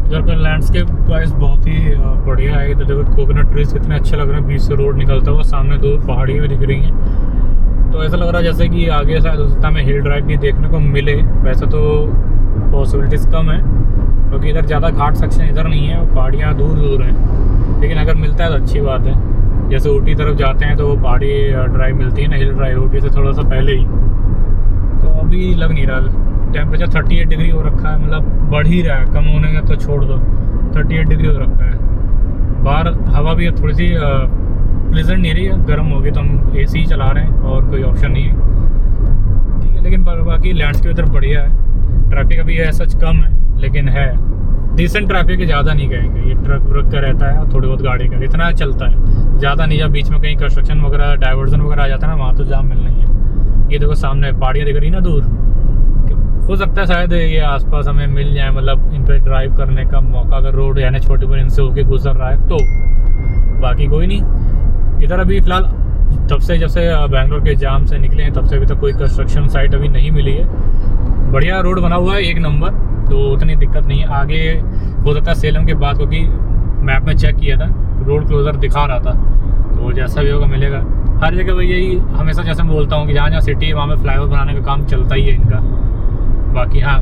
इधर का लैंडस्केप गाइस बहुत ही बढ़िया है। इधर देखो कोकोनट ट्रीज कितने अच्छे लग रहे हैं, बीच से रोड निकलता हुआ, सामने दूर पहाड़ी भी दिख रही हैं, तो ऐसा लग रहा है जैसे कि आगे शायद हो सकता है हमें हिल ड्राइव भी देखने को मिले। वैसे तो पॉसिबिलिटीज़ कम है क्योंकि इधर ज़्यादा घाट सेक्शन इधर नहीं है और पहाड़ियाँ दूर हैं, लेकिन अगर मिलता है तो अच्छी बात है। जैसे ऊटी तरफ जाते हैं तो वो पहाड़ी ड्राइव मिलती है ना, हिल ड्राइव, ऊटी से थोड़ा सा पहले ही। तो अभी लग नहीं रहा, टेम्परेचर 38 डिग्री हो रखा है, मतलब बढ़ ही रहा है, कम होने का तो छोड़ दो, 38 डिग्री हो रखा है। बाहर हवा भी थोड़ी सी प्लेजेंट नहीं रही है, गर्म होगी, तो हम AC ही चला रहे हैं और कोई ऑप्शन नहीं है, ठीक है। लेकिन बाकी लैंडस्केप इधर बढ़िया है, ट्रैफिक अभी ऐसा कम है लेकिन है डिसेंट ट्रैफिक, ज़्यादा नहीं कहेंगे। ये ट्रक व्रक का रहता है और थोड़ी बहुत गाड़ी का इतना चलता है, ज़्यादा नहीं। जब बीच में कहीं कंस्ट्रक्शन वगैरह डाइवर्जन वगैरह आ जाता है ना, वहाँ तो जाम मिलना ही है। ये देखो सामने पहाड़ियाँ दिख रही ना दूर, हो सकता है शायद ये आसपास हमें मिल जाए, मतलब इन पे ड्राइव करने का मौका, अगर रोड यानी छोटी बड़ी इनसे होके गुजर रहा है तो। बाकी कोई नहीं, इधर अभी फ़िलहाल तब से जब से बैंगलोर के जाम से निकले हैं तब से अभी तक कोई कंस्ट्रक्शन साइट अभी नहीं मिली है। बढ़िया रोड बना हुआ है, एक नंबर, तो उतनी दिक्कत नहीं है। आगे हो सकता है सेलम के बाद, क्योंकि मैप में चेक किया था रोड क्लोजर दिखा रहा था, तो जैसा भी होगा मिलेगा। हर जगह भाई यही हमेशा जैसे मैं बोलता हूँ कि जहाँ जहाँ सिटी है वहाँ में फ्लाईओवर बनाने का काम चलता ही है इनका। बाकी हाँ,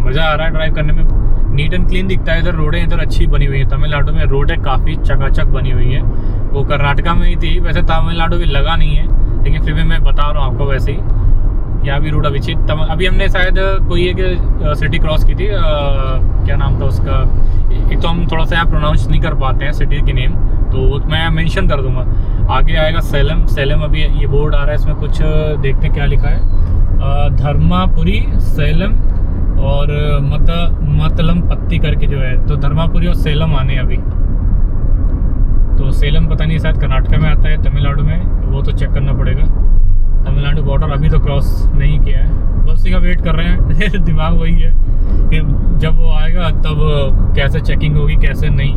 मज़ा आ रहा है ड्राइव करने में, नीट एंड क्लीन दिखता है। इधर रोडें इधर अच्छी बनी हुई है, तमिलनाडु में रोडें काफ़ी चकाचक बनी हुई है। वो कर्नाटका में ही थी, वैसे तमिलनाडु भी लगा नहीं है, लेकिन फिर भी मैं बता रहा हूँ आपको, वैसे ही यहाँ भी रोड अभी हमने शायद कोई एक सिटी क्रॉस की थी, क्या नाम था उसका, एक तो हम थोड़ा सा यहाँ प्रोनाउंस नहीं कर पाते हैं सिटी की नेम, तो मैं मेंशन कर दूंगा। आगे आएगा सेलम, अभी ये बोर्ड आ रहा है, इसमें कुछ देखते हैं क्या लिखा है, धर्मापुरी, सेलम और मतलम पत्ती करके जो है, तो धर्मापुरी और सेलम आने अभी। तो सेलम पता नहीं शायद कर्नाटका में आता है तमिलनाडु में, तो वो तो चेक करना पड़ेगा। तमिलनाडु बॉर्डर अभी तो क्रॉस नहीं किया है, बस उसी का वेट कर रहे हैं दिमाग वही है कि जब वो आएगा तब कैसे चेकिंग होगी कैसे नहीं।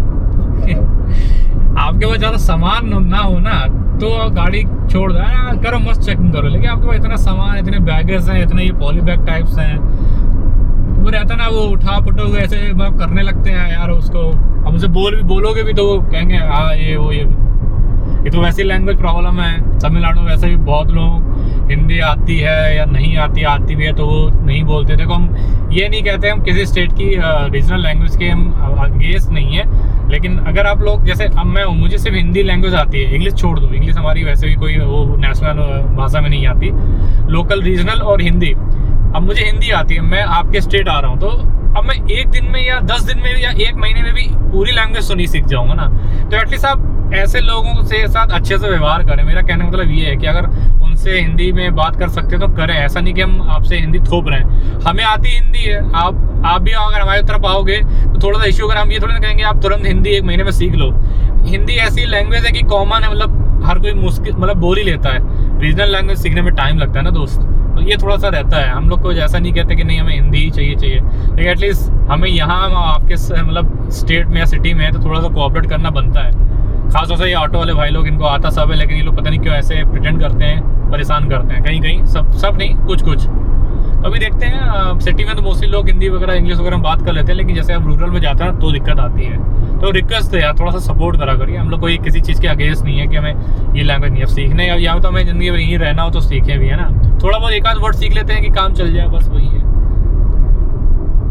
आपके पास ज़्यादा सामान ना हो ना तो गाड़ी छोड़ दो, करो मस्त चेकिंग करो, लेकिन आपके पास इतना सामान, इतने बैगेज हैं, इतने ये पॉली बैग टाइप्स हैं, वो रहता ना, वो उठा पुटो ऐसे मतलब करने लगते हैं यार उसको। अब उसे बोलोगे भी तो वो कहेंगे हाँ ये वो ये तो वैसी लैंग्वेज प्रॉब्लम है। तमिलनाडु में वैसे भी बहुत लोग हिंदी आती है या नहीं आती भी है तो वो नहीं बोलते। देखो हम ये नहीं कहते हम किसी स्टेट की रीजनल लैंग्वेज के हम अगेंस्ट नहीं है, लेकिन अगर आप लोग जैसे अब मैं हूँ, मुझे सिर्फ हिंदी लैंग्वेज आती है, इंग्लिश छोड़ दो, इंग्लिश हमारी वैसे भी कोई वो नेशनल भाषा में नहीं आती, लोकल रीजनल और हिंदी। अब मुझे हिंदी आती है, मैं आपके स्टेट आ रहा हूँ, तो अब मैं एक दिन में या 10 दिन में या एक महीने में भी पूरी लैंग्वेज तो नहीं सीख जाऊँगा ना, तो एटलीस्ट आप ऐसे लोगों से साथ अच्छे से व्यवहार करें। मेरा कहने का मतलब ये है कि अगर उनसे हिंदी में बात कर सकते हैं तो करें। ऐसा नहीं कि हम आपसे हिंदी थोप रहे हैं, हमें आती हिंदी है। आप भी अगर हमारी तरफ आओगे तो थोड़ा सा इश्यू, अगर हम ये थोड़ा ना कहेंगे आप तुरंत हिंदी 1 महीने में सीख लो। हिंदी ऐसी लैंग्वेज है कि कॉमन है, मतलब हर कोई मुश्किल मतलब बोल ही लेता है। रीजनल लैंग्वेज सीखने में टाइम लगता है ना दोस्त, तो ये थोड़ा सा रहता है। हम लोग को ऐसा नहीं कहते कि नहीं हमें हिंदी ही चाहिए, लेकिन एटलीस्ट हमें यहाँ आपके मतलब स्टेट में या सिटी में है तो थोड़ा सा कोऑपरेट करना बनता है। खासतौर से ये ऑटो वाले भाई लोग, इनको आता सब है लेकिन ये लोग पता नहीं क्यों ऐसे प्रिटेंड करते हैं, परेशान करते हैं। कहीं कहीं सब नहीं, कुछ अभी देखते हैं सिटी में तो मोस्टली लोग हिंदी वगैरह इंग्लिश वगैरह में बात कर लेते हैं, लेकिन जैसे आप रूरल में जाते हैं तो दिक्कत आती है। तो रिक्वेस्ट है यार, थोड़ा सा सपोर्ट करा करिए। हम लोग कोई किसी चीज़ के अगेंस्ट नहीं है कि हमें ये लैंग्वेज नहीं अब सीखने, या यहाँ तो हमें ज़िंदगी में यहीं रहना हो तो सीखे भी है ना। थोड़ा बहुत एक आध वर्ड सीख लेते हैं कि काम चल जाए, बस वही है।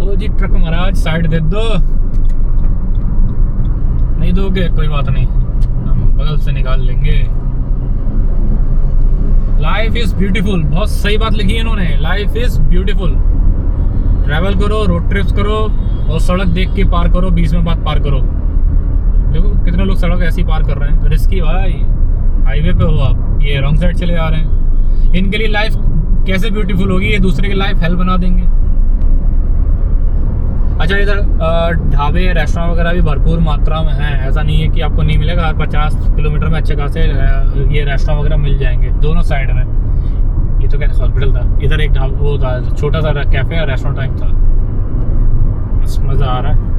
ओ जी ट्रक महाराज साइड दे दो। नहीं दोगे कोई बात नहीं, हम बगल से निकाल लेंगे। लाइफ इज ब्यूटीफुल, बहुत सही बात लिखी है इन्होंने। Life is beautiful. ट्रैवल करो, रोड ट्रिप्स करो और सड़क देख के पार करो, बीच में बात पार करो। देखो कितने लोग सड़क ऐसी पार कर रहे हैं, रिस्की भाई। हाईवे पे हो आप, ये रॉन्ग साइड चले आ रहे हैं। इनके लिए लाइफ कैसे ब्यूटीफुल होगी, ये दूसरे की लाइफ हेल्प बना देंगे। अच्छा, इधर ढाबे रेस्टोरेंट वगैरह भी भरपूर मात्रा में हैं। ऐसा नहीं है कि आपको नहीं मिलेगा। हर 50 किलोमीटर में अच्छे खासे ये रेस्टोरेंट वगैरह मिल जाएंगे दोनों साइड में। ये तो क्या हॉस्पिटल था, इधर एक ढाबा वो था, छोटा सा कैफे या रेस्टोरेंट टाइप था। बस मज़ा आ रहा है।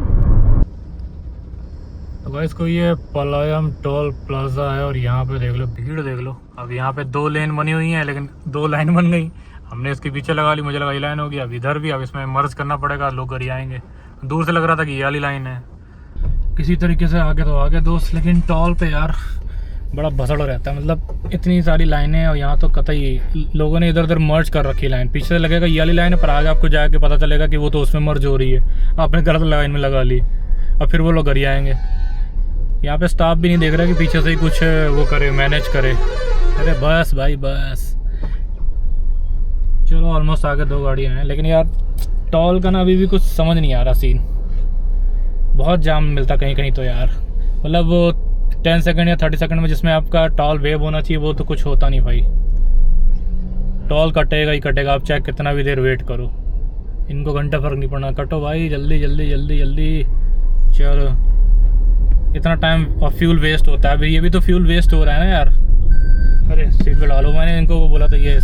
तो भाई इसको ये पलायम टोल प्लाजा है और यहाँ पे देख लो भीड़ देख लो। अब यहाँ पे 2 लेन बनी हुई हैं, लेकिन 2 लाइन बन गई। हमने इसके पीछे लगा ली, मुझे लगा ये लाइन होगी। अब इधर भी, अब इसमें मर्ज करना पड़ेगा, लोग घर आएंगे। दूर से लग रहा था कि ये वाली लाइन है। किसी तरीके से आगे तो आगे दोस्त, लेकिन टॉल पे यार बड़ा भसड़ रहता है। मतलब इतनी सारी लाइनें, और यहाँ तो कतई लोगों ने इधर उधर मर्ज कर रखी लाइन। पीछे से लगेगा ये वाली लाइन है, पर आगे आपको जाके पता चलेगा कि वो तो उसमें मर्ज हो रही है। आपने गलत लाइन में लगा ली, अब फिर वो लोग घर आएंगे। यहाँ पे स्टाफ भी नहीं देख रहा कि पीछे से ही कुछ वो करे, मैनेज करे। अरे बस भाई बस, चलो ऑलमोस्ट आगे 2 गाड़ियाँ हैं। लेकिन यार टॉल का ना अभी भी कुछ समझ नहीं आ रहा सीन। बहुत जाम मिलता कहीं कहीं तो यार। मतलब वो 10 सेकंड या 30 सेकंड में जिसमें आपका टॉल वेव होना चाहिए, वो तो कुछ होता नहीं भाई। टॉल कटेगा ही कटेगा, आप चाहे कितना भी देर वेट करो। इनको घंटा फर्क नहीं पड़ना, कटो भाई जल्दी जल्दी जल्दी जल्दी। चलो, इतना टाइम और फ्यूल वेस्ट होता है। अभी ये भी तो फ्यूल वेस्ट हो रहा है ना यार। अरे सीट बेल्ट डालो, मैंने इनको वो बोला था ये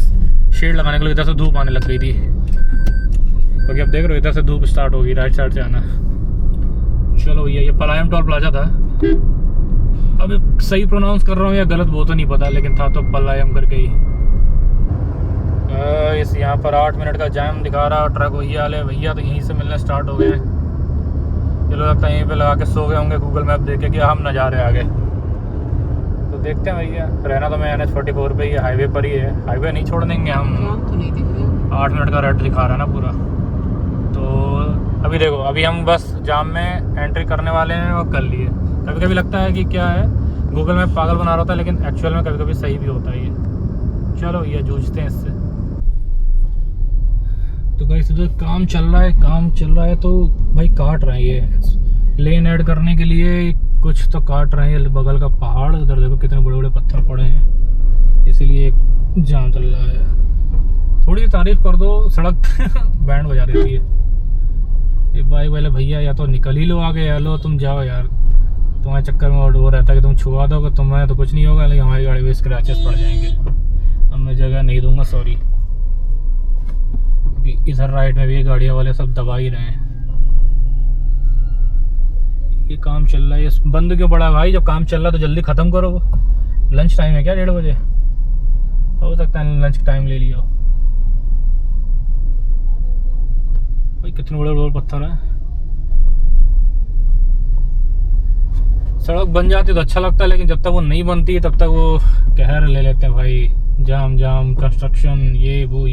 शेड लगाने के लिए। इधर से धूप आने लग गई थी, क्योंकि अब देख रहे हो इधर से धूप स्टार्ट होगी, राइट साइड से आना। चलो ये पलायम टोल प्लाजा था। अब सही प्रोनाउंस कर रहा हूँ या गलत वो तो नहीं पता, लेकिन था तो पलायम करके ही। इस यहाँ पर 8 मिनट का जाम दिखा रहा है। ट्रक वही वाले भैया तो यहीं से मिलने स्टार्ट हो गए। चलो लगता है यहीं पे लगा के सो गए होंगे गूगल मैप देख के कि हम न जा रहे आगे। तो देखते हैं भैया, रहना तो मैं NH44 पे ही, हाईवे पर ही है। हाईवे नहीं छोड़ देंगे हम। 8 मिनट का रेड दिखा रहा है ना पूरा। तो अभी देखो, अभी हम बस जाम में एंट्री करने वाले हैं और कर लिए। कभी कभी लगता है कि क्या है, गूगल मैप पागल बना रहा होता है, लेकिन एक्चुअल में कभी कभी सही भी होता है ये। चलो ये जूझते हैं इससे। तो गाइस इधर काम चल रहा है तो भाई काट रहे हैं ये लेन ऐड करने के लिए, कुछ तो काट रहे हैं। बगल का पहाड़, उधर देखो कितने बड़े बड़े पत्थर पड़े हैं, इसीलिए जाम चल रहा है। थोड़ी सी तारीफ कर दो, सड़क बैंड बजा देती है। ये बाइक वाले भैया या तो निकल ही लो आगे, या लो तुम जाओ यार। तुम्हारे चक्कर में वो रहता है कि तुम छुआ दोगे, तुम्हें तो कुछ नहीं होगा, लेकिन हमारी गाड़ी में स्क्रैचेस पड़ जाएंगे। अब मैं जगह नहीं दूंगा, सॉरी। क्योंकि इधर राइट में भी ये गाड़ियाँ वाले सब दबा ही रहे हैं। ये काम चल रहा है, ये बंद क्यों पड़ा भाई? जब काम चल रहा है तो जल्दी ख़त्म करो। लंच टाइम है क्या? 1:30 बजे हो सकता है लंच टाइम ले लिया। भाई कितने बड़े बड़े पत्थर हैं। सड़क बन जाती तो अच्छा लगता है, लेकिन जब तक वो नहीं बनती है तब तक वो कहर ले लेते हैं भाई। जाम कंस्ट्रक्शन, ये वो।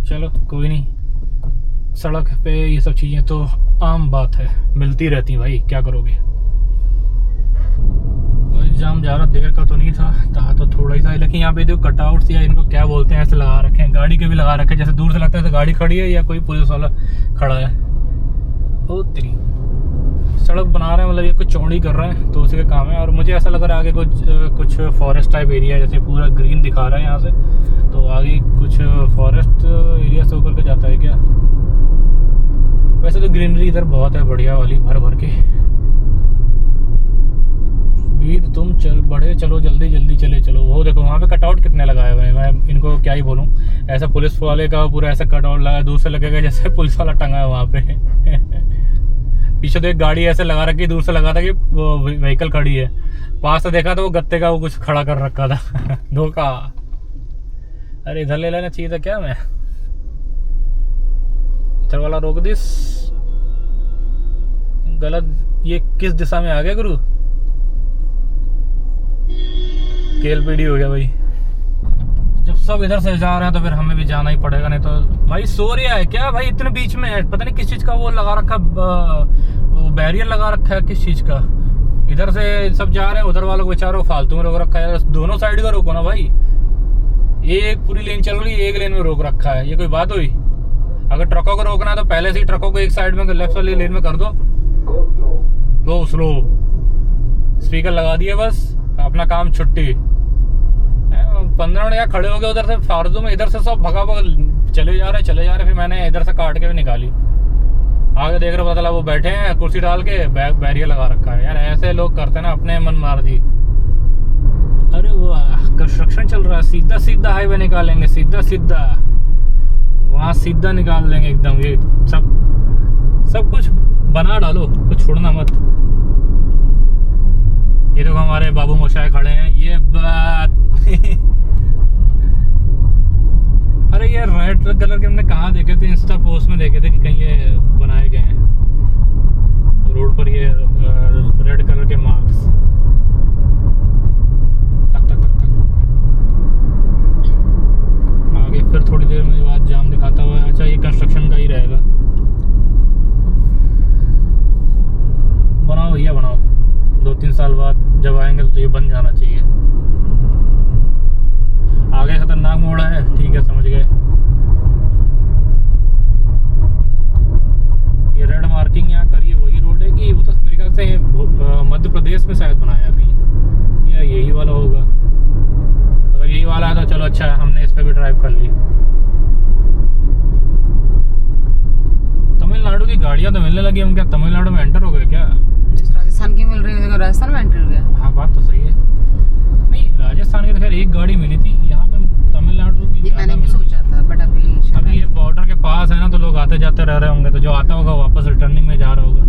चलो कोई नहीं, सड़क पे ये सब चीज़ें तो आम बात है, मिलती रहती भाई, क्या करोगे। जाम ज़्यादा देर का तो नहीं था तो थोड़ा ही था। लेकिन यहाँ पे जो कटआउट्स या इनको क्या बोलते हैं, ऐसे लगा रखे हैं, गाड़ी के भी लगा रखे हैं। जैसे दूर से लगता है तो गाड़ी खड़ी है या कोई पुलिस वाला खड़ा है। ओ तेरी सड़क बना रहे हैं, मतलब ये कुछ चौड़ी कर रहे हैं, तो उसी का काम है। और मुझे ऐसा लग रहा है आगे कुछ फॉरेस्ट टाइप एरिया है, जैसे पूरा ग्रीन दिखा रहा है यहाँ से, तो आगे कुछ फॉरेस्ट एरिया से होकर के जाता है क्या। वैसे तो ग्रीनरी इधर बहुत है, बढ़िया वाली, भर भर के। वीर तुम चलो जल्दी जल्दी चले चलो। वो देखो वहाँ पे कटआउट कितने लगाए हुए हैं, मैं इनको क्या ही बोलूँ। ऐसा पुलिस वाले का पूरा ऐसा कटआउट लगा, दूर से लगेगा जैसे पुलिस वाला टंगा है वहाँ पे। पीछे तो एक गाड़ी ऐसे लगा रखी, दूर से लगा था कि वो व्हीकल खड़ी है, पास से देखा तो वो गत्ते का वो कुछ खड़ा कर रखा था। धोखा। अरे इधर ले लेना चाहिए था क्या मैं, इधर वाला रोक दिस। गलत, ये किस दिशा में आ गया गुरु, केलपीडी हो गया भाई। जब सब इधर से जा रहे हैं तो फिर हमें भी जाना ही पड़ेगा, नहीं तो भाई सो रहा है क्या भाई इतने बीच में, पता नहीं किस चीज का वो लगा रखा, वो बैरियर लगा रखा है किस चीज का। इधर से सब जा रहे हैं, उधर वालों को बेचारों फालतू में रोक रखा है। दोनों साइड का रोको ना भाई, एक पूरी लेन चल रही है, एक लेन में रोक रखा है, ये कोई बात हुई। अगर ट्रकों को रोकना है तो पहले से ही ट्रकों को एक साइड में लेफ्ट वाली लेन में कर दो। गो स्लो, स्पीकर लगा दिए बस, अपना काम छुट्टी। 15 मिनट यहाँ खड़े हो गए उधर से फालतू में, इधर से सब भगा चले जा रहे। फिर मैंने इधर से काट के भी निकाली। आगे देख रहे, पता चला वो बैठे हैं कुर्सी डाल के, बैरियर लगा रखा है। यार ऐसे लोग करते हैं ना अपने मन मर्जी। अरे वाह, कंस्ट्रक्शन चल रहा है, सीधा सीधा हाईवे निकालेंगे, सीधा वहाँ सीधा निकाल देंगे एकदम। ये सब कुछ बना डालो, कुछ छोड़ना मत। ये देखो हमारे बाबू मोशाय खड़े हैं, ये बात। अरे ये रेड कलर के हमने कहाँ देखे थे, इंस्टा पोस्ट में देखे थे कि कहीं ये बनाए गए हैं रोड पर, ये रेड कलर के मार्क्स। आगे फिर थोड़ी देर में बाद जाम दिखाता हुआ। अच्छा ये कंस्ट्रक्शन का ही रहेगा। बनाओ भैया बनाओ, 2-3 साल बाद जब आएंगे तो ये बन जाना चाहिए। आगे खतरनाक मोड़ है, ठीक है समझ गए। ये रेड मार्किंग यहाँ करिए, वही रोड है कि वो तो मेरे ख्याल से मध्य प्रदेश में शायद बनाया कहीं, या यही वाला होगा। अगर यही वाला है तो चलो अच्छा है, हमने इस पे भी ड्राइव कर ली। तमिलनाडु की गाड़ियाँ तो मिलने लगी, हम क्या तमिलनाडु में एंटर हो गए क्या? राजस्थान की मिल रही है, राजस्थान में एंटर हो गया। हाँ बात तो सही है। नहीं राजस्थान की तो खैर एक गाड़ी मिली थी, यहाँ पे तमिलनाडु की ये मैंने भी सोचा था, बट अभी ये बॉर्डर के पास है ना, तो लोग आते जाते रह रहे होंगे, तो जो आता होगा वापस रिटर्निंग में जा रहा होगा,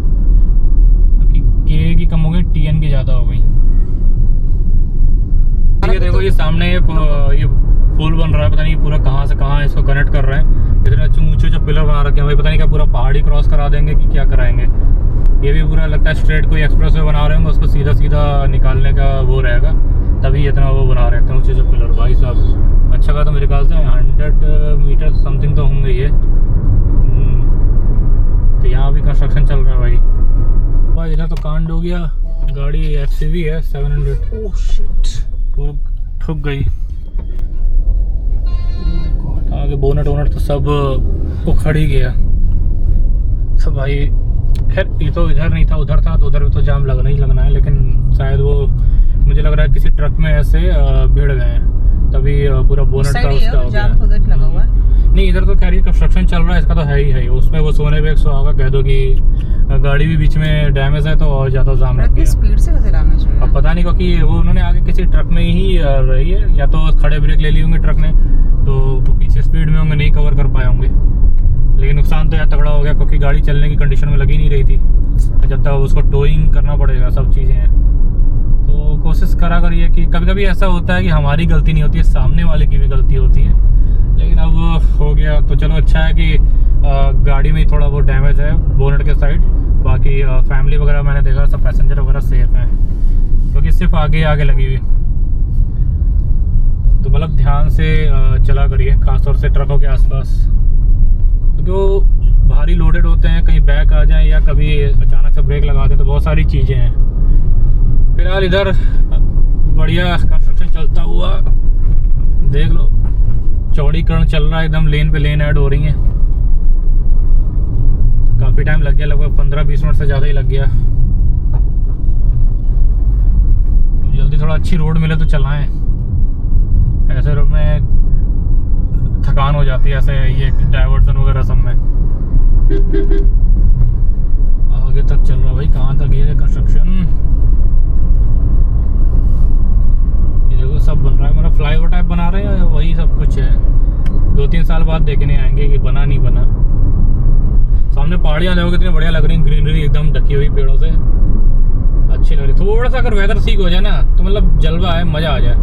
क्योंकि के की कम हो गई, टीएन की ज़्यादा हो गई। ये देखो ये सामने ये पुल बन रहा है, पता नहीं पूरा कहाँ से कहाँ इसको कनेक्ट कर रहे हैं। इतने ऊंचे पिलर बना रखे हैं भाई, पता नहीं क्या पूरा पहाड़ी क्रॉस करा देंगे कि क्या कराएंगे। ये भी पूरा लगता है स्ट्रेट कोई एक्सप्रेस वे बना रहे होंगे, उसको सीधा सीधा निकालने का वो रहेगा, तभी इतना वो बना रहे थे ऊंचे पिलर। भाई साहब अच्छा का तो मेरे ख्याल से 100 मीटर समथिंग तो होंगे ये। तो यहाँ भी कंस्ट्रक्शन चल रहा है भाई। इधर तो कांड हो गया, गाड़ी एक्सयूवी है 700। ओह शिट, पूरा ठुक गई। आगे बोनट वोनट तो सब उखड़ ही गया सब भाई। खैर ये तो इधर नहीं था, उधर था, तो उधर भी तो जाम लगना ही लगना है, लेकिन शायद वो मुझे लग रहा है किसी ट्रक में ऐसे भिड़ गए हैं, तभी पूरा बोनट का उसका हो गया। तो उधर लगा हुआ है। नहीं इधर तो खैर ये कंस्ट्रक्शन चल रहा है, इसका तो है ही। उसमें वो सोने पे 100 होगा, कह दो कि गाड़ी भी बीच में डैमेज है तो और ज़्यादा जाम लग गया। स्पीड से कैसे डैमेज हुआ? अब पता नहीं, क्योंकि वो उन्होंने आगे किसी ट्रक में ही रही है, या तो खड़े ब्रेक ले लिए होंगे ट्रक ने, तो पीछे स्पीड में होंगे, नहीं कवर कर पाए होंगे। लेकिन नुकसान तो यार तगड़ा हो गया, क्योंकि गाड़ी चलने की कंडीशन में लगी नहीं रही थी। जब तक उसको टोइंग करना पड़ेगा, सब चीज़ें हैं, तो कोशिश करा करिए कि कभी कभी ऐसा होता है कि हमारी गलती नहीं होती है, सामने वाले की भी गलती होती है। लेकिन अब हो गया तो चलो अच्छा है कि गाड़ी में थोड़ा बहुत डैमेज है बोनट के साइड, बाकी फैमिली वगैरह मैंने देखा सब पैसेंजर वगैरह सेफ हैं, क्योंकि सिर्फ आगे आगे लगी हुई। तो मतलब ध्यान से चला करिए, खासतौर से ट्रकों के आसपास, क्योंकि वो भारी लोडेड होते हैं, कहीं बैक आ जाए या कभी अचानक से ब्रेक लगा दें, तो बहुत सारी चीज़ें हैं। फिलहाल इधर बढ़िया कंस्ट्रक्शन चलता हुआ देख लो, चौड़ीकरण चल रहा है एकदम, लेन पे लेन ऐड हो रही हैं। काफ़ी टाइम लग गया, लगभग 15-20 मिनट से ज़्यादा ही लग गया। थोड़ा अच्छी रोड मिले तो चलाएं, ऐसे रोड में थकान हो जाती है ऐसे ये डाइवर्जन वगैरह सब में। आगे तक चल रहा भाई, कहाँ तक ये कंस्ट्रक्शन, ये देखो सब बन रहा है, मतलब फ्लाईओवर टाइप बना रहे हैं, वही सब कुछ है। 2-3 साल बाद देखने आएंगे कि बना नहीं बना। सामने पहाड़ियाँ देखो कितनी बढ़िया लग रही हैं, ग्रीनरी एकदम ढकी हुई पेड़ों से, अच्छी लग रही। थोड़ा सा अगर वेदर ठीक हो जाए ना तो मतलब जलवा है, मज़ा आ जाए।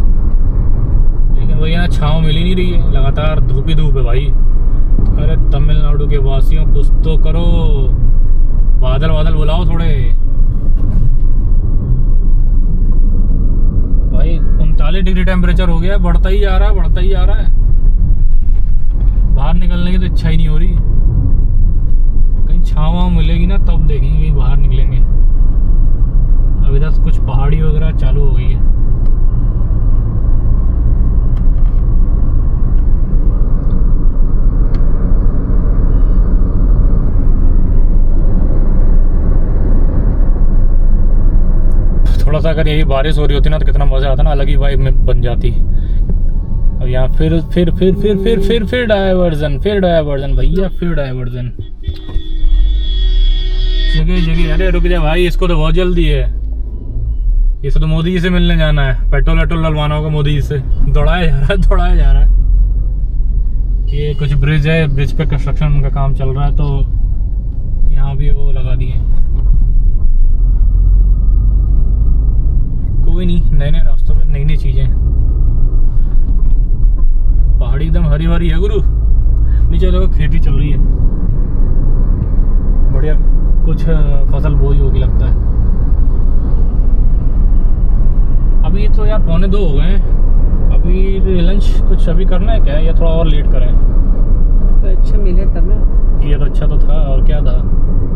लेकिन वही ना, छाँव मिल ही नहीं रही है, लगातार धूप ही धूप है भाई। अरे तमिलनाडु के वासियों कुछ तो करो, बादल बादल बुलाओ थोड़े भाई। 39 डिग्री टेम्परेचर हो गया है, बढ़ता ही जा रहा है, बढ़ता ही जा रहा है। बाहर निकलने की तो इच्छा ही नहीं हो रही। कहीं छाँव मिलेगी ना तब देखेंगे, कहीं बाहर निकलेंगे। अब इधर कुछ पहाड़ी वगैरह चालू हो गई है। थोड़ा सा अगर यही बारिश हो रही होती ना तो कितना मज़ा आता ना, अलग ही वाइब में बन जाती। और यहाँ फिर डायवर्जन भैया, फिर डायवर्जन जगह जगह। अरे रुक जा भाई, इसको तो बहुत जल्दी है, इसे तो मोदी जी से मिलने जाना है, पेट्रोल वेट्रोल डलवाना होगा मोदी जी से। दौड़ाया जा रहा है। ये कुछ ब्रिज है, ब्रिज पे कंस्ट्रक्शन का काम चल रहा है, तो यहाँ भी वो लगा दिए। कोई नहीं, नए नए रास्तों पे नई नई चीज़ें। पहाड़ी एकदम हरी भरी है गुरु, नीचे देखो खेती चल रही है, बढ़िया कुछ फसल बोई होगी लगता है। अभी तो यार 1:45 हो गए हैं, अभी लंच कुछ अभी करना है क्या, या थोड़ा और लेट करें? तो अच्छा मिले तब ना। ये तो अच्छा तो था, और क्या था।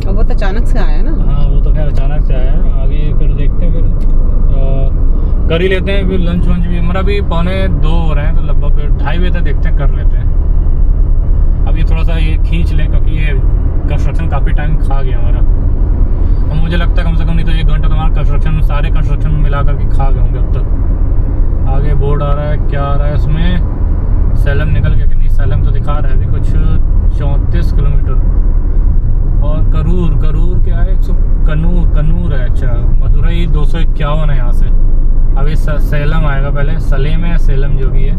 अब वो तो अचानक से आया ना। हाँ वो तो खैर अचानक से आया, आगे फिर देखते हैं, फिर कर ही लेते हैं। फिर लंच वंच भी हमारा भी 1:45 हो रहे हैं, तो लगभग 2:30 बजे तक देखते हैं, कर लेते हैं। अभी थोड़ा सा ये खींच लें, क्योंकि ये कंस्ट्रक्शन काफ़ी टाइम खा गया हमारा। और मुझे लगता है कम से कम नहीं तो 1 घंटा तो हमारा कंस्ट्रक्शन, सारे कंस्ट्रक्शन मिला करके खा गए होंगे अब तक। आगे बोर्ड आ रहा है, क्या आ रहा है इसमें, सेलम निकल गया कि नहीं, सेलम तो दिखा रहा है अभी कुछ 34 किलोमीटर। और करूर क्या है, कन्नूर है, अच्छा। मदुरई 251 है यहाँ से। अभी सेलम आएगा पहले, सलेम है, सेलम जो भी है।